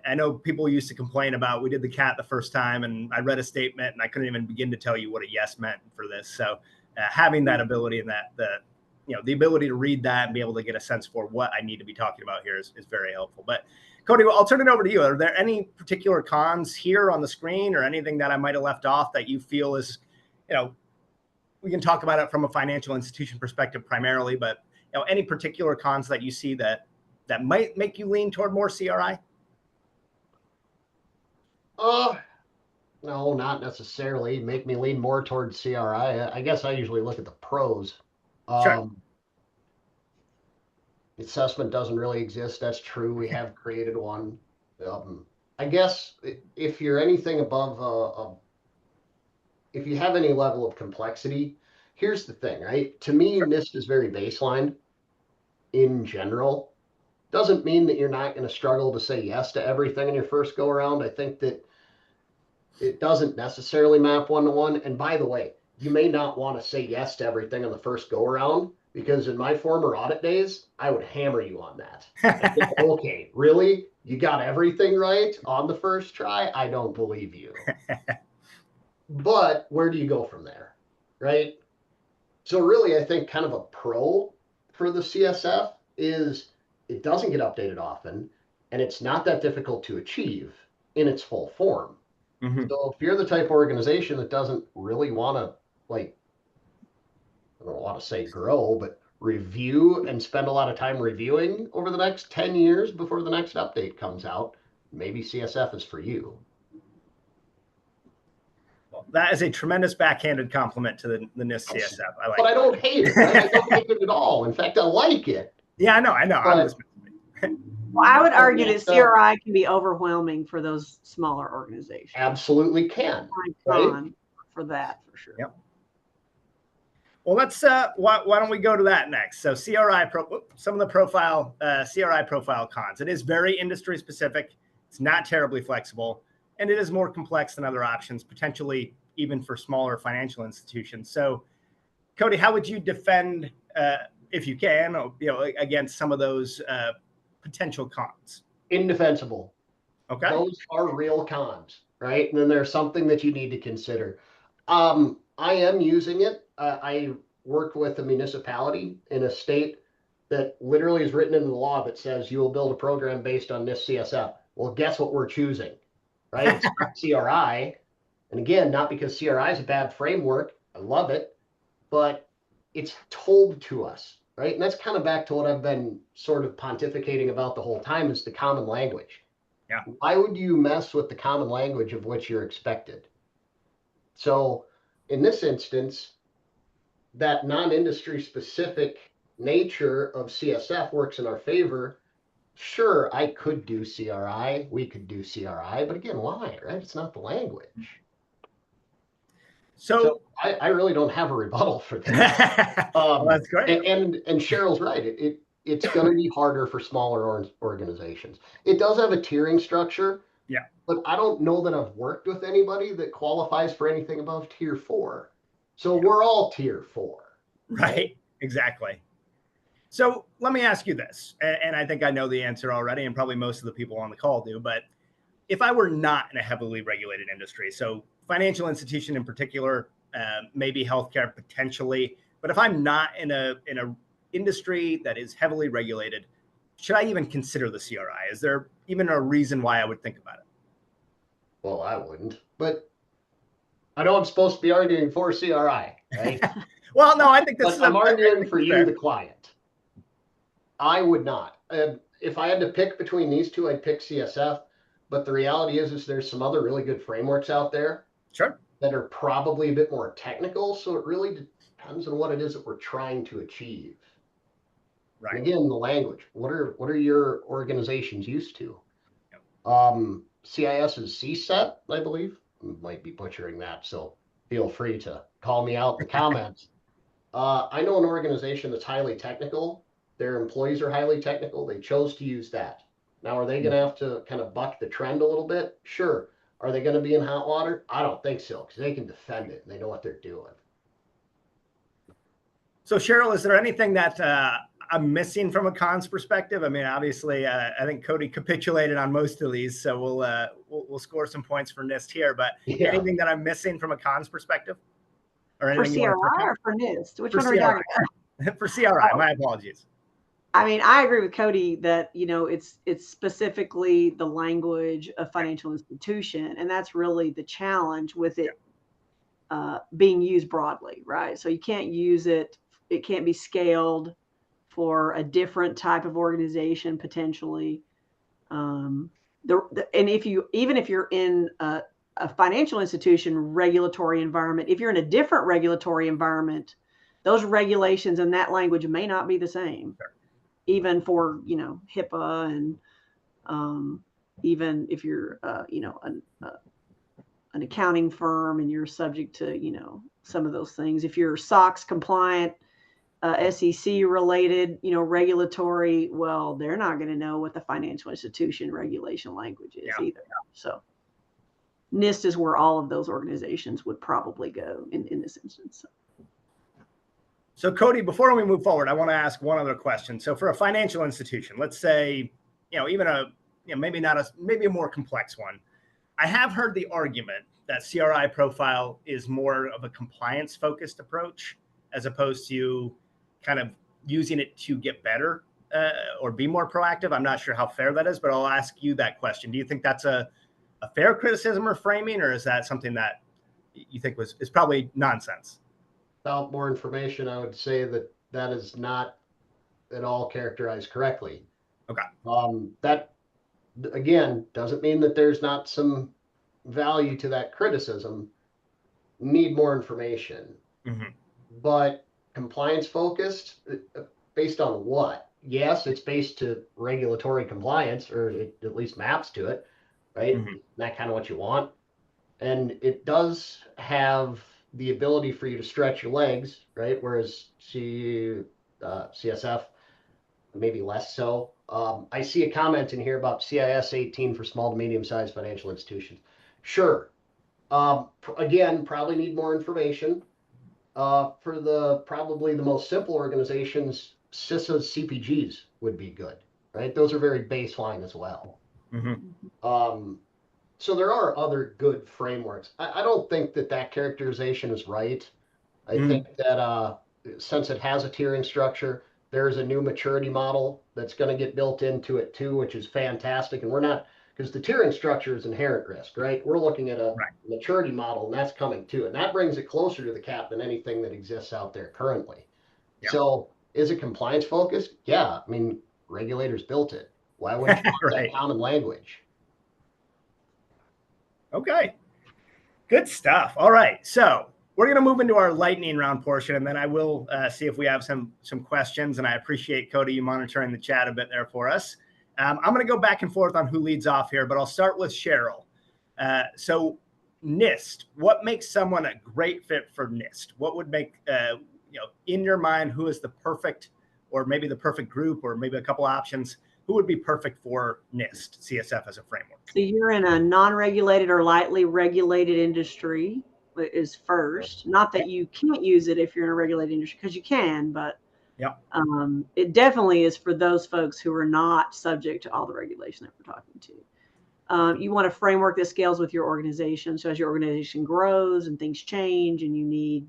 S1: I know people used to complain about, we did the CAT the first time and I read a statement and I couldn't even begin to tell you what a yes meant for this. So having that ability and the ability to read that and be able to get a sense for what I need to be talking about here is very helpful. But Cody, I'll turn it over to you. Are there any particular cons here on the screen or anything that I might have left off that you feel is, we can talk about it from a financial institution perspective primarily, but any particular cons that you see that might make you lean toward more CRI?
S2: No, not necessarily. Make me lean more towards CRI. I guess I usually look at the pros.
S1: Sure.
S2: Assessment doesn't really exist. That's true. We have created one. I guess if you're anything above, if you have any level of complexity, here's the thing, right? To me, NIST is very baseline in general. Doesn't mean that you're not going to struggle to say yes to everything in your first go around. I think that it doesn't necessarily map one-to-one. And by the way, you may not want to say yes to everything on the first go around, because in my former audit days, I would hammer you on that. I think, okay, really? you got everything right on the first try, I don't believe you. But where do you go from there, right? So really, I think kind of a pro for the CSF is it doesn't get updated often, and it's not that difficult to achieve in its full form.
S1: Mm-hmm.
S2: So if you're the type of organization that doesn't really want to, like, I don't want to say grow, but review and spend a lot of time reviewing over the next 10 years before the next update comes out, maybe CSF is for you.
S1: Well, that is a tremendous backhanded compliment to the NIST CSF. I like
S2: But I
S1: it.
S2: don't hate it, right? I don't hate it at all. In fact, I like it.
S1: Yeah, I know. I'm
S2: But
S1: just
S3: Well, I would argue that
S2: it's,
S3: CRI can be overwhelming for those smaller organizations.
S2: absolutely can.
S3: Right? For that, for sure.
S1: Yep. Well, let's why don't we go to that next? So some of the CRI profile cons. It is very industry specific. It's not terribly flexible, and it is more complex than other options, potentially even for smaller financial institutions. So, Cody, how would you defend, if you can, against some of those potential cons?
S2: Indefensible.
S1: Okay.
S2: Those are real cons, right? And then there's something that you need to consider. I am using it. I work with a municipality in a state that literally is written into the law that says you will build a program based on this CSF. Well, guess what we're choosing, right? It's not CRI. And again, not because CRI is a bad framework. I love it, but it's told to us, right? And that's kind of back to what I've been sort of pontificating about the whole time is the common language.
S1: Yeah.
S2: Why would you mess with the common language of which you're expected? So in this instance, that non-industry specific nature of CSF works in our favor. Sure, I could do CRI, we could do CRI, but again, why, right? It's not the language. So I really don't have a rebuttal for that.
S1: Well, that's great.
S2: And Cheryl's right. It's going to be harder for smaller organizations. It does have a tiering structure.
S1: Yeah.
S2: But I don't know that I've worked with anybody that qualifies for anything above tier 4. So we're all tier 4.
S1: Right. Exactly. So let me ask you this, and I think I know the answer already, and probably most of the people on the call do, but if I were not in a heavily regulated industry, so financial institution in particular, maybe healthcare potentially, but if I'm not in a industry that is heavily regulated, should I even consider the CRI? Is there even a reason why I would think about it?
S2: Well, I wouldn't, but I know I'm supposed to be arguing for CRI, right?
S1: Well, no, I think this is
S2: I'm arguing for you, the client. I would not. If I had to pick between these two, I'd pick CSF. But the reality is there's some other really good frameworks out there.
S1: Sure.
S2: That are probably a bit more technical. So it really depends on what it is that we're trying to achieve. Right. And again, the language. What are your organizations used to? Yep. CIS is CSET, I believe. Might be butchering that, so feel free to call me out in the comments. I know an organization that's highly technical. Their employees are highly technical. They chose to use that. Now, are they going to have to kind of buck the trend a little bit? Sure. Are they going to be in hot water? I don't think so, because they can defend it and they know what they're doing.
S1: So, Cheryl, is there anything that I'm missing from a cons perspective? I mean, obviously, I think Cody capitulated on most of these, so we'll score some points for NIST here. But anything that I'm missing from a cons perspective,
S3: or for CRI or for NIST? Which one are we talking
S1: about? For CRI, my apologies.
S3: I mean, I agree with Cody that it's specifically the language of financial institution, and that's really the challenge with it being used broadly, right? So you can't use it; it can't be scaled for a different type of organization potentially. And if you're in a financial institution regulatory environment, if you're in a different regulatory environment, those regulations and that language may not be the same. Sure. Even for HIPAA and even if you're an accounting firm and you're subject to some of those things. If you're SOX compliant, SEC related, regulatory, well, they're not going to know what the financial institution regulation language is either. So NIST is where all of those organizations would probably go in this instance.
S1: So Cody, before we move forward, I want to ask one other question. So for a financial institution, let's say, even a maybe not maybe a more complex one. I have heard the argument that CRI profile is more of a compliance focused approach as opposed to kind of using it to get better or be more proactive. I'm not sure how fair that is, but I'll ask you that question. Do you think that's a fair criticism or framing, or is that something that you think is probably nonsense?
S2: Without more information, I would say that is not at all characterized correctly.
S1: Okay.
S2: That, again, doesn't mean that there's not some value to that criticism. Need more information.
S1: Mm-hmm.
S2: But compliance focused, based on what? Yes, it's based to regulatory compliance, or it at least maps to it, right?
S1: Mm-hmm.
S2: That kind of what you want. And it does have the ability for you to stretch your legs, right? Whereas CSF, maybe less so. I see a comment in here about CIS 18 for small to medium-sized financial institutions. Sure. Again, probably need more information. For probably the most simple organizations, CISA's CPGs would be good, right? Those are very baseline as well.
S1: Mm-hmm.
S2: So there are other good frameworks. I don't think that characterization is right. I think that since it has a tiering structure, there's a new maturity model that's going to get built into it too, which is fantastic. And we're not, because the tiering structure is inherent risk, right? We're looking at a maturity model, and that's coming too. And that brings it closer to the cap than anything that exists out there currently. Yeah. So is it compliance focused? Yeah. I mean, regulators built it. Why wouldn't you want that common language?
S1: Okay. Good stuff. All right. So we're going to move into our lightning round portion, and then I will see if we have some questions. And I appreciate, Cody, you monitoring the chat a bit there for us. I'm going to go back and forth on who leads off here, but I'll start with Cheryl. So NIST, what makes someone a great fit for NIST? What would make, in your mind, who is the perfect, or maybe the perfect group, or maybe a couple options, who would be perfect for NIST, CSF as a framework?
S3: So you're in a non-regulated or lightly regulated industry is first. Not that you can't use it if you're in a regulated industry, because you can, but it definitely is for those folks who are not subject to all the regulation that we're talking to. You want a framework that scales with your organization. So as your organization grows and things change and you need,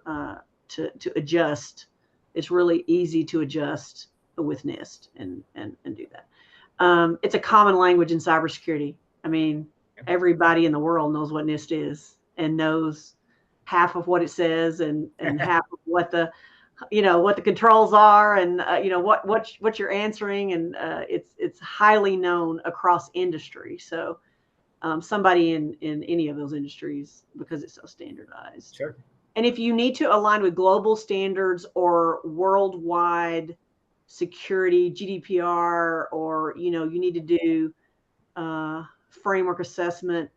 S3: to adjust, it's really easy to adjust with NIST and do that. It's a common language in cybersecurity. I mean, everybody in the world knows what NIST is and knows half of what it says and half of what the controls are and what you're answering, and it's highly known across industry. So somebody in any of those industries, because it's so standardized.
S1: Sure. And
S3: if you need to align with global standards or worldwide security, GDPR, or you need to do framework assessment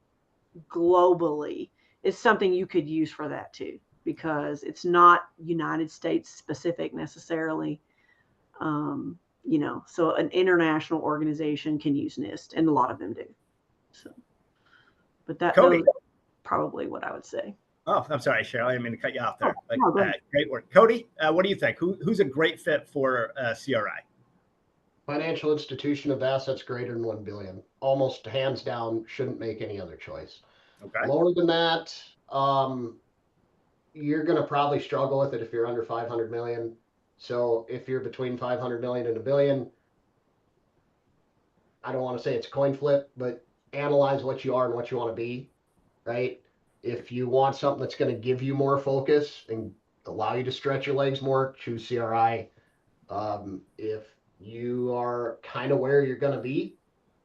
S3: globally, it's something you could use for that too, because it's not United States specific necessarily. So an international organization can use NIST, and a lot of them do. So, but those are probably what I would say.
S1: Oh, I'm sorry, Cheryl. I didn't mean to cut you off there. Great work. Cody, what do you think? Who's a great fit for CRI?
S2: Financial institution of assets greater than 1 billion. Almost hands down, shouldn't make any other choice.
S1: Okay.
S2: Lower than that, you're going to probably struggle with it if you're under 500 million. So if you're between 500 million and a billion, I don't want to say it's a coin flip, but analyze what you are and what you want to be, right? If you want something that's going to give you more focus and allow you to stretch your legs more, choose CRI. If you are kind of where you're going to be,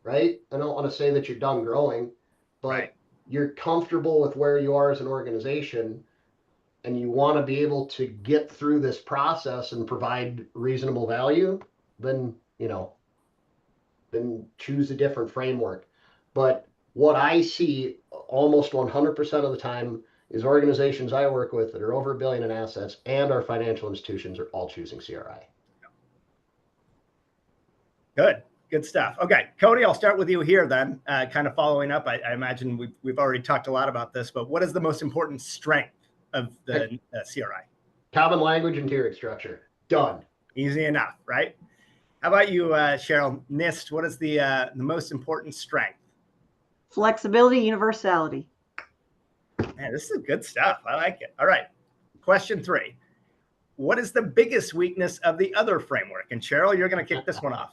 S2: right? I don't want to say that you're done growing, but you're comfortable with where you are as an organization and you want to be able to get through this process and provide reasonable value, then, then choose a different framework. But what I see almost 100% of the time is organizations I work with that are over $1 billion in assets and our financial institutions are all choosing CRI.
S1: Good stuff. Okay, Cody, I'll start with you here then, kind of following up. I imagine we've already talked a lot about this, but what is the most important strength of the CRI?
S2: Common language and tiering structure. Done.
S1: Easy enough, right? How about you, Cheryl? NIST, what is the most important strength?
S3: Flexibility, universality.
S1: Man, this is good stuff. I like it. All right. Question 3. What is the biggest weakness of the other framework? And Cheryl, you're going to kick this one off.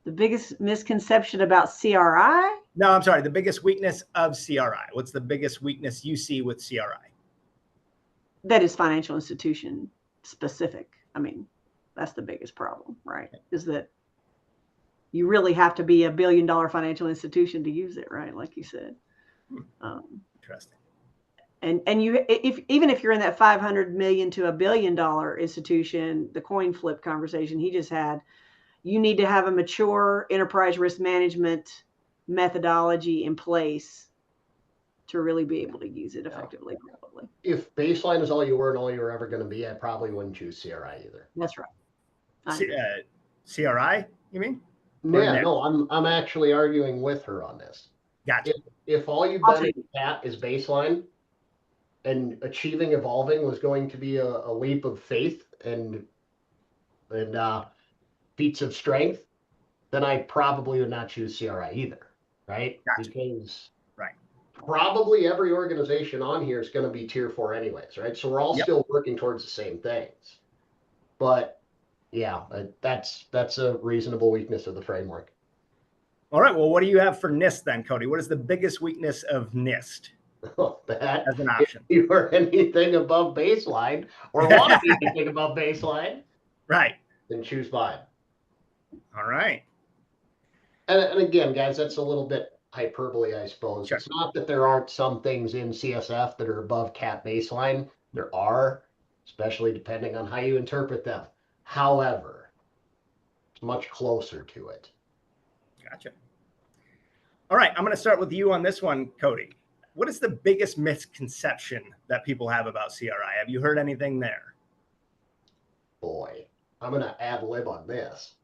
S3: The biggest misconception about CRI?
S1: No, I'm sorry. The biggest weakness of CRI. What's the biggest weakness you see with CRI?
S3: That is financial institution specific. I mean, that's the biggest problem, right? Is that you really have to be a $1 billion financial institution to use it, right? Like you said.
S1: Interesting.
S3: And you, even if you're in that 500 million to $1 billion institution, the coin flip conversation he just had, you need to have a mature enterprise risk management methodology in place to really be able to use it effectively. Probably.
S2: If baseline is all you were and all you were ever going to be, I probably wouldn't choose CRI either.
S3: That's right.
S1: CRI, you mean?
S2: Yeah, no, I'm actually arguing with her on this.
S1: Gotcha.
S2: If all you've done in CAT is baseline, and achieving evolving was going to be a leap of faith and feats of strength, then I probably would not choose CRI either, right?
S1: Gotcha.
S2: Because probably every organization on here is going to be tier 4 anyways, right? So we're all still working towards the same things. But yeah, that's a reasonable weakness of the framework.
S1: All right. Well, what do you have for NIST then, Cody? What is the biggest weakness of NIST?
S2: That
S1: as an option.
S2: If you are anything above baseline or want to be anything above baseline,
S1: right,
S2: then choose mine.
S1: All right.
S2: And again, guys, that's a little bit hyperbole, I suppose. Sure. It's not that there aren't some things in CSF that are above CAT baseline. There are, especially depending on how you interpret them. However, it's much closer to it.
S1: Gotcha. All right, I'm going to start with you on this one, Cody. What is the biggest misconception that people have about CRI? Have you heard anything there?
S2: Boy, I'm going to ad lib on this.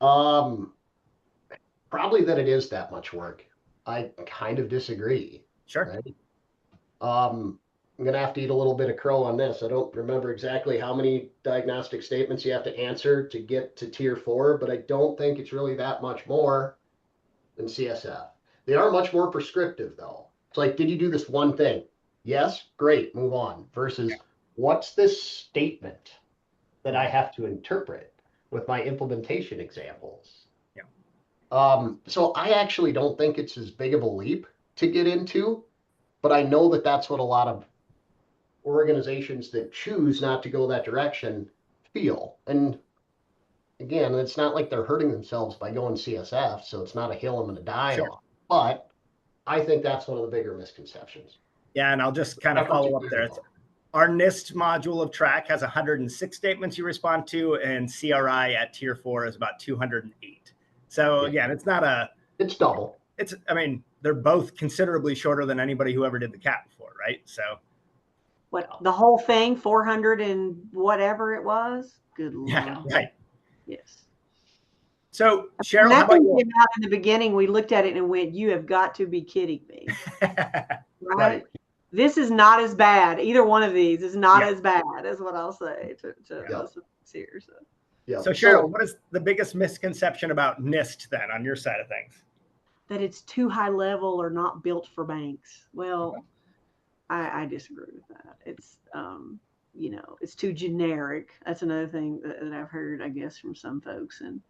S2: Probably that it is that much work. I kind of disagree.
S1: Sure.
S2: Right? I'm going to have to eat a little bit of crow on this. I don't remember exactly how many diagnostic statements you have to answer to get to tier 4, but I don't think it's really that much more than CSF. They are much more prescriptive, though. It's like, did you do this one thing? Yes, great, move on. Versus, what's this statement that I have to interpret with my implementation examples? Yeah. So I actually don't think it's as big of a leap to get into, but I know that that's what a lot of organizations that choose not to go that direction feel. And again, it's not like they're hurting themselves by going CSF, so it's not a hill I'm going to die on. But I think that's one of the bigger misconceptions.
S1: Yeah, and I'll just kind of follow up there. Our NIST module of TRAC has 106 statements you respond to, and CRI at tier 4 is about 208. So again, it's not a...
S2: It's double.
S1: I mean, they're both considerably shorter than anybody who ever did the CAT before, right? So...
S3: What, the whole thing, 400 and whatever it was? Good Lord.
S1: Yeah, right.
S3: Yes.
S1: So, Cheryl, how about you?
S3: Came out in the beginning, we looked at it and went, you have got to be kidding me. Right? This is not as bad. Either one of these is not as bad, is what I'll say to most of us here.
S1: So, Cheryl, what is the biggest misconception about NIST then on your side of things?
S3: That it's too high level or not built for banks. Well, I disagree with that. It's, it's too generic. That's another thing that I've heard, I guess, from some folks. And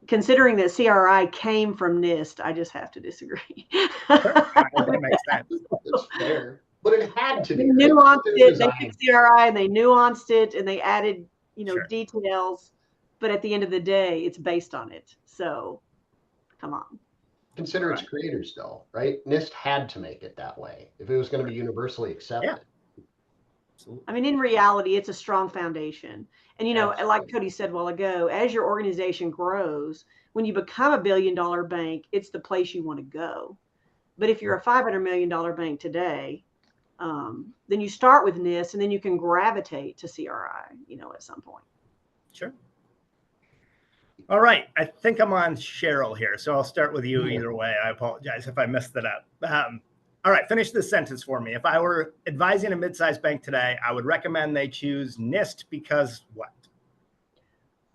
S3: considering that CRI came from NIST, I just have to disagree.
S1: That makes sense.
S2: It's fair. But it had to be.
S3: They nuanced it. They took CRI and they nuanced it and they added, details. But at the end of the day, it's based on it. So, come on.
S2: Consider its creators, though, right? NIST had to make it that way if it was going to be universally accepted.
S1: Yeah.
S3: I mean, in reality, it's a strong foundation. And, like Cody said a while ago, as your organization grows, when you become $1 billion bank, it's the place you want to go. But if you're a $500 million bank today, then you start with NIST and then you can gravitate to CRI, at some point.
S1: Sure. All right. I think I'm on Cheryl here, so I'll start with you either way. I apologize if I messed it up. All right. Finish this sentence for me. If I were advising a mid-sized bank today, I would recommend they choose NIST because what?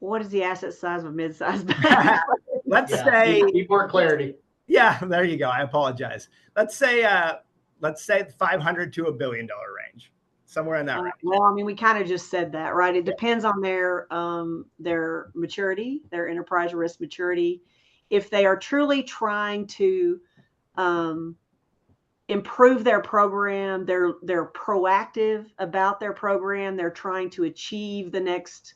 S3: what is the asset size of a mid-sized bank?
S1: Let's say
S2: need more clarity.
S1: Yeah, there you go. I apologize. Let's say 500 to $1 billion range, somewhere in that range.
S3: Well, I mean, we kind of just said that, right? It depends on their maturity, their enterprise risk maturity. If they are truly trying to improve their program, they're proactive about their program. They're trying to achieve the next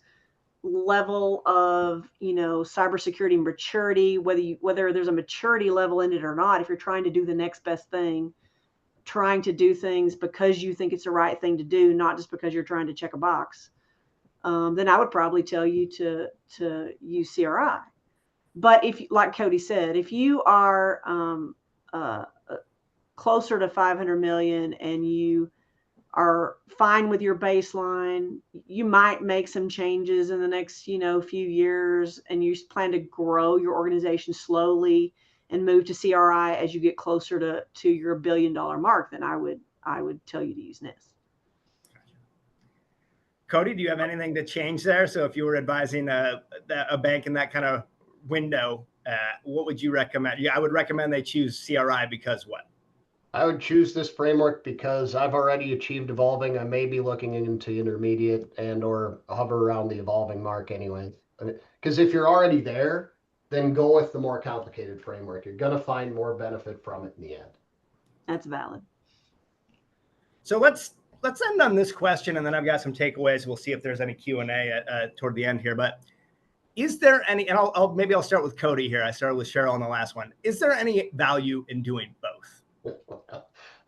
S3: level of, cybersecurity maturity, whether there's a maturity level in it or not. If you're trying to do the next best thing, trying to do things because you think it's the right thing to do, not just because you're trying to check a box, then I would probably tell you to use CRI. But if, like Cody said, if you are closer to 500 million and you are fine with your baseline, you might make some changes in the next, few years, and you plan to grow your organization slowly and move to CRI as you get closer to your $1 billion mark, then I would tell you to use NIST.
S1: Cody, do you have anything to change there? So if you were advising a bank in that kind of window, what would you recommend? Yeah, I would recommend they choose CRI because what?
S2: I would choose this framework because I've already achieved evolving. I may be looking into intermediate and or hover around the evolving mark anyway. Because if you're already there, then go with the more complicated framework. You're going to find more benefit from it in the end.
S3: That's valid.
S1: So let's end on this question, and then I've got some takeaways. We'll see if there's any Q&A toward the end here. But is there any, and I'll start with Cody here. I started with Cheryl on the last one. Is there any value in doing both?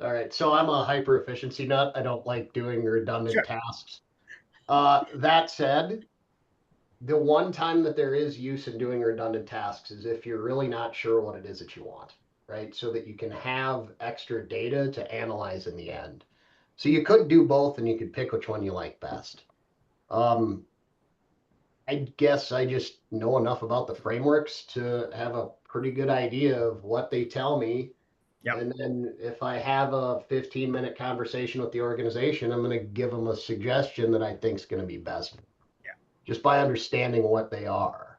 S2: All right. So I'm a hyper efficiency nut. I don't like doing redundant tasks. That said, the one time that there is use in doing redundant tasks is if you're really not sure what it is that you want, right? So that you can have extra data to analyze in the end. So you could do both and you could pick which one you like best. I guess I just know enough about the frameworks to have a pretty good idea of what they tell me. Yep. And then if I have a 15-minute conversation with the organization, I'm going to give them a suggestion that I think is going to be best. Yeah. Just by understanding what they are.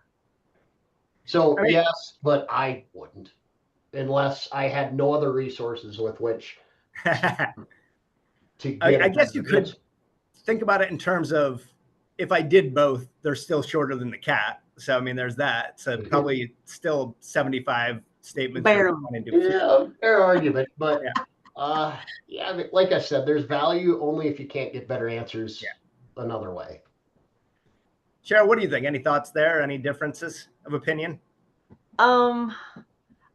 S2: So yes, but I wouldn't, unless I had no other resources with which to get.
S1: I guess you could think about it in terms of, if I did both, they're still shorter than the CAT. So, I mean, there's that. So probably still 75 statements.
S2: Yeah, fair argument. But like I said, there's value only if you can't get better answers another way.
S1: Cheryl, what do you think? Any thoughts there? Any differences of opinion?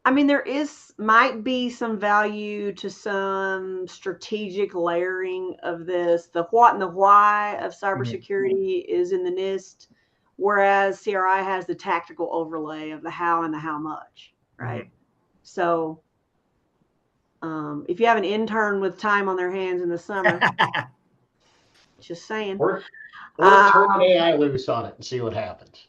S3: I mean, there might be some value to some strategic layering of this. The what and the why of cybersecurity is in the NIST, whereas CRI has the tactical overlay of the how and the how much, right? So if you have an intern with time on their hands in the summer, just saying.
S2: Or turn an AI loose on it and see what happens.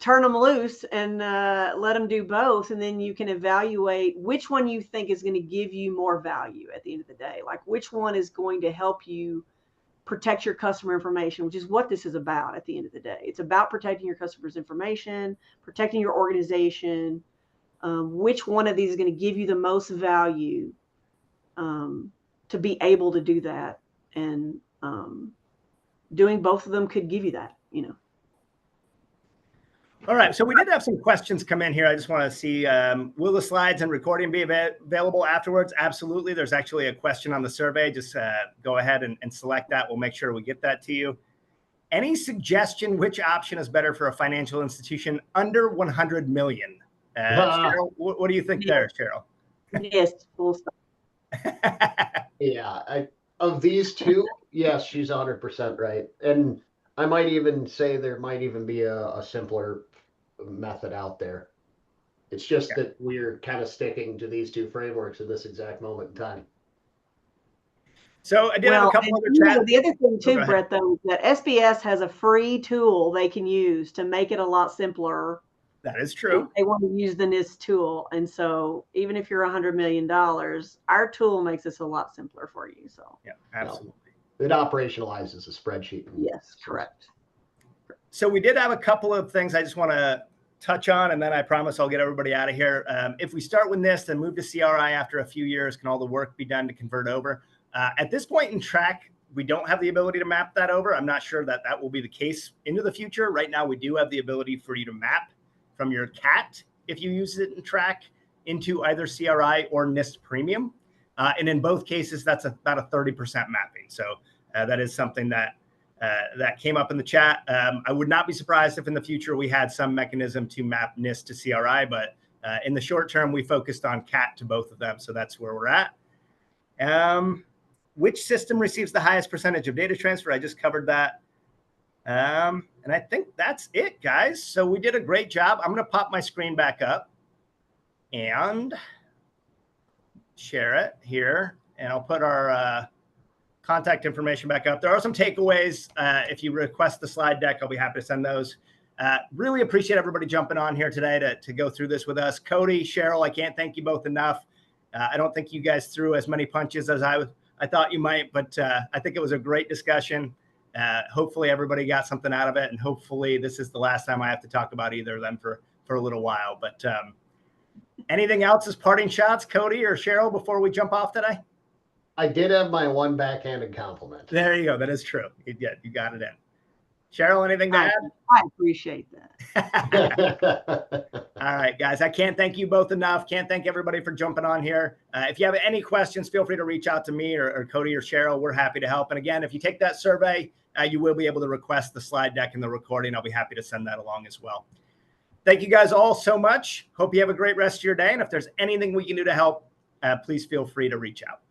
S3: Turn them loose and let them do both. And then you can evaluate which one you think is going to give you more value at the end of the day. Like which one is going to help you protect your customer information, which is what this is about at the end of the day. It's about protecting your customer's information, protecting your organization. Which one of these is going to give you the most value to be able to do that? And doing both of them could give you that,
S1: All right. So we did have some questions come in here. I just want to see, will the slides and recording be available afterwards? Absolutely. There's actually a question on the survey. Just go ahead and select that. We'll make sure we get that to you. Any suggestion which option is better for a financial institution under 100 million? Cheryl, what do you think there, Cheryl?
S3: Yes, full stop.
S2: Of these two, yes, she's 100% right. And I might even say there might even be a simpler method out there. It's just that we're kind of sticking to these two frameworks in this exact moment in time.
S1: So I did have a couple other chats.
S3: The other thing too, Brett, though, is that SBS has a free tool they can use to make it a lot simpler.
S1: That is true.
S3: They want to use the NIST tool. And so even if you're $100 million, our tool makes this a lot simpler for you. So
S1: yeah, absolutely.
S2: It operationalizes a spreadsheet.
S3: Yes, correct.
S1: So we did have a couple of things I just want to touch on, and then I promise I'll get everybody out of here. If we start with NIST and move to CRI after a few years, can all the work be done to convert over? At this point in TRAC, we don't have the ability to map that over. I'm not sure that that will be the case into the future. Right now, we do have the ability for you to map from your CAT, if you use it in TRAC, into either CRI or NIST Premium. And in both cases, that's about a 30% mapping. So that is something that came up in the chat. I would not be surprised if in the future we had some mechanism to map NIST to CRI, but in the short term, we focused on CAT to both of them. So that's where we're at. Which system receives the highest percentage of data transfer? I just covered that. And I think that's it, guys. So we did a great job. I'm going to pop my screen back up and share it here. And I'll put our contact information back up. There are some takeaways. If you request the slide deck, I'll be happy to send those. Really appreciate everybody jumping on here today to go through this with us. Cody, Cheryl, I can't thank you both enough. I don't think you guys threw as many punches as I thought you might, but I think it was a great discussion. Hopefully everybody got something out of it, and hopefully this is the last time I have to talk about either of them for a little while. But anything else as parting shots, Cody or Cheryl, before we jump off today?
S2: I did have my one backhanded compliment.
S1: There you go. That is true. You got it in. Cheryl, anything to add?
S3: I appreciate that.
S1: All right, guys. I can't thank you both enough. Can't thank everybody for jumping on here. If you have any questions, feel free to reach out to me or Cody or Cheryl. We're happy to help. And again, if you take that survey, you will be able to request the slide deck and the recording. I'll be happy to send that along as well. Thank you guys all so much. Hope you have a great rest of your day. And if there's anything we can do to help, please feel free to reach out.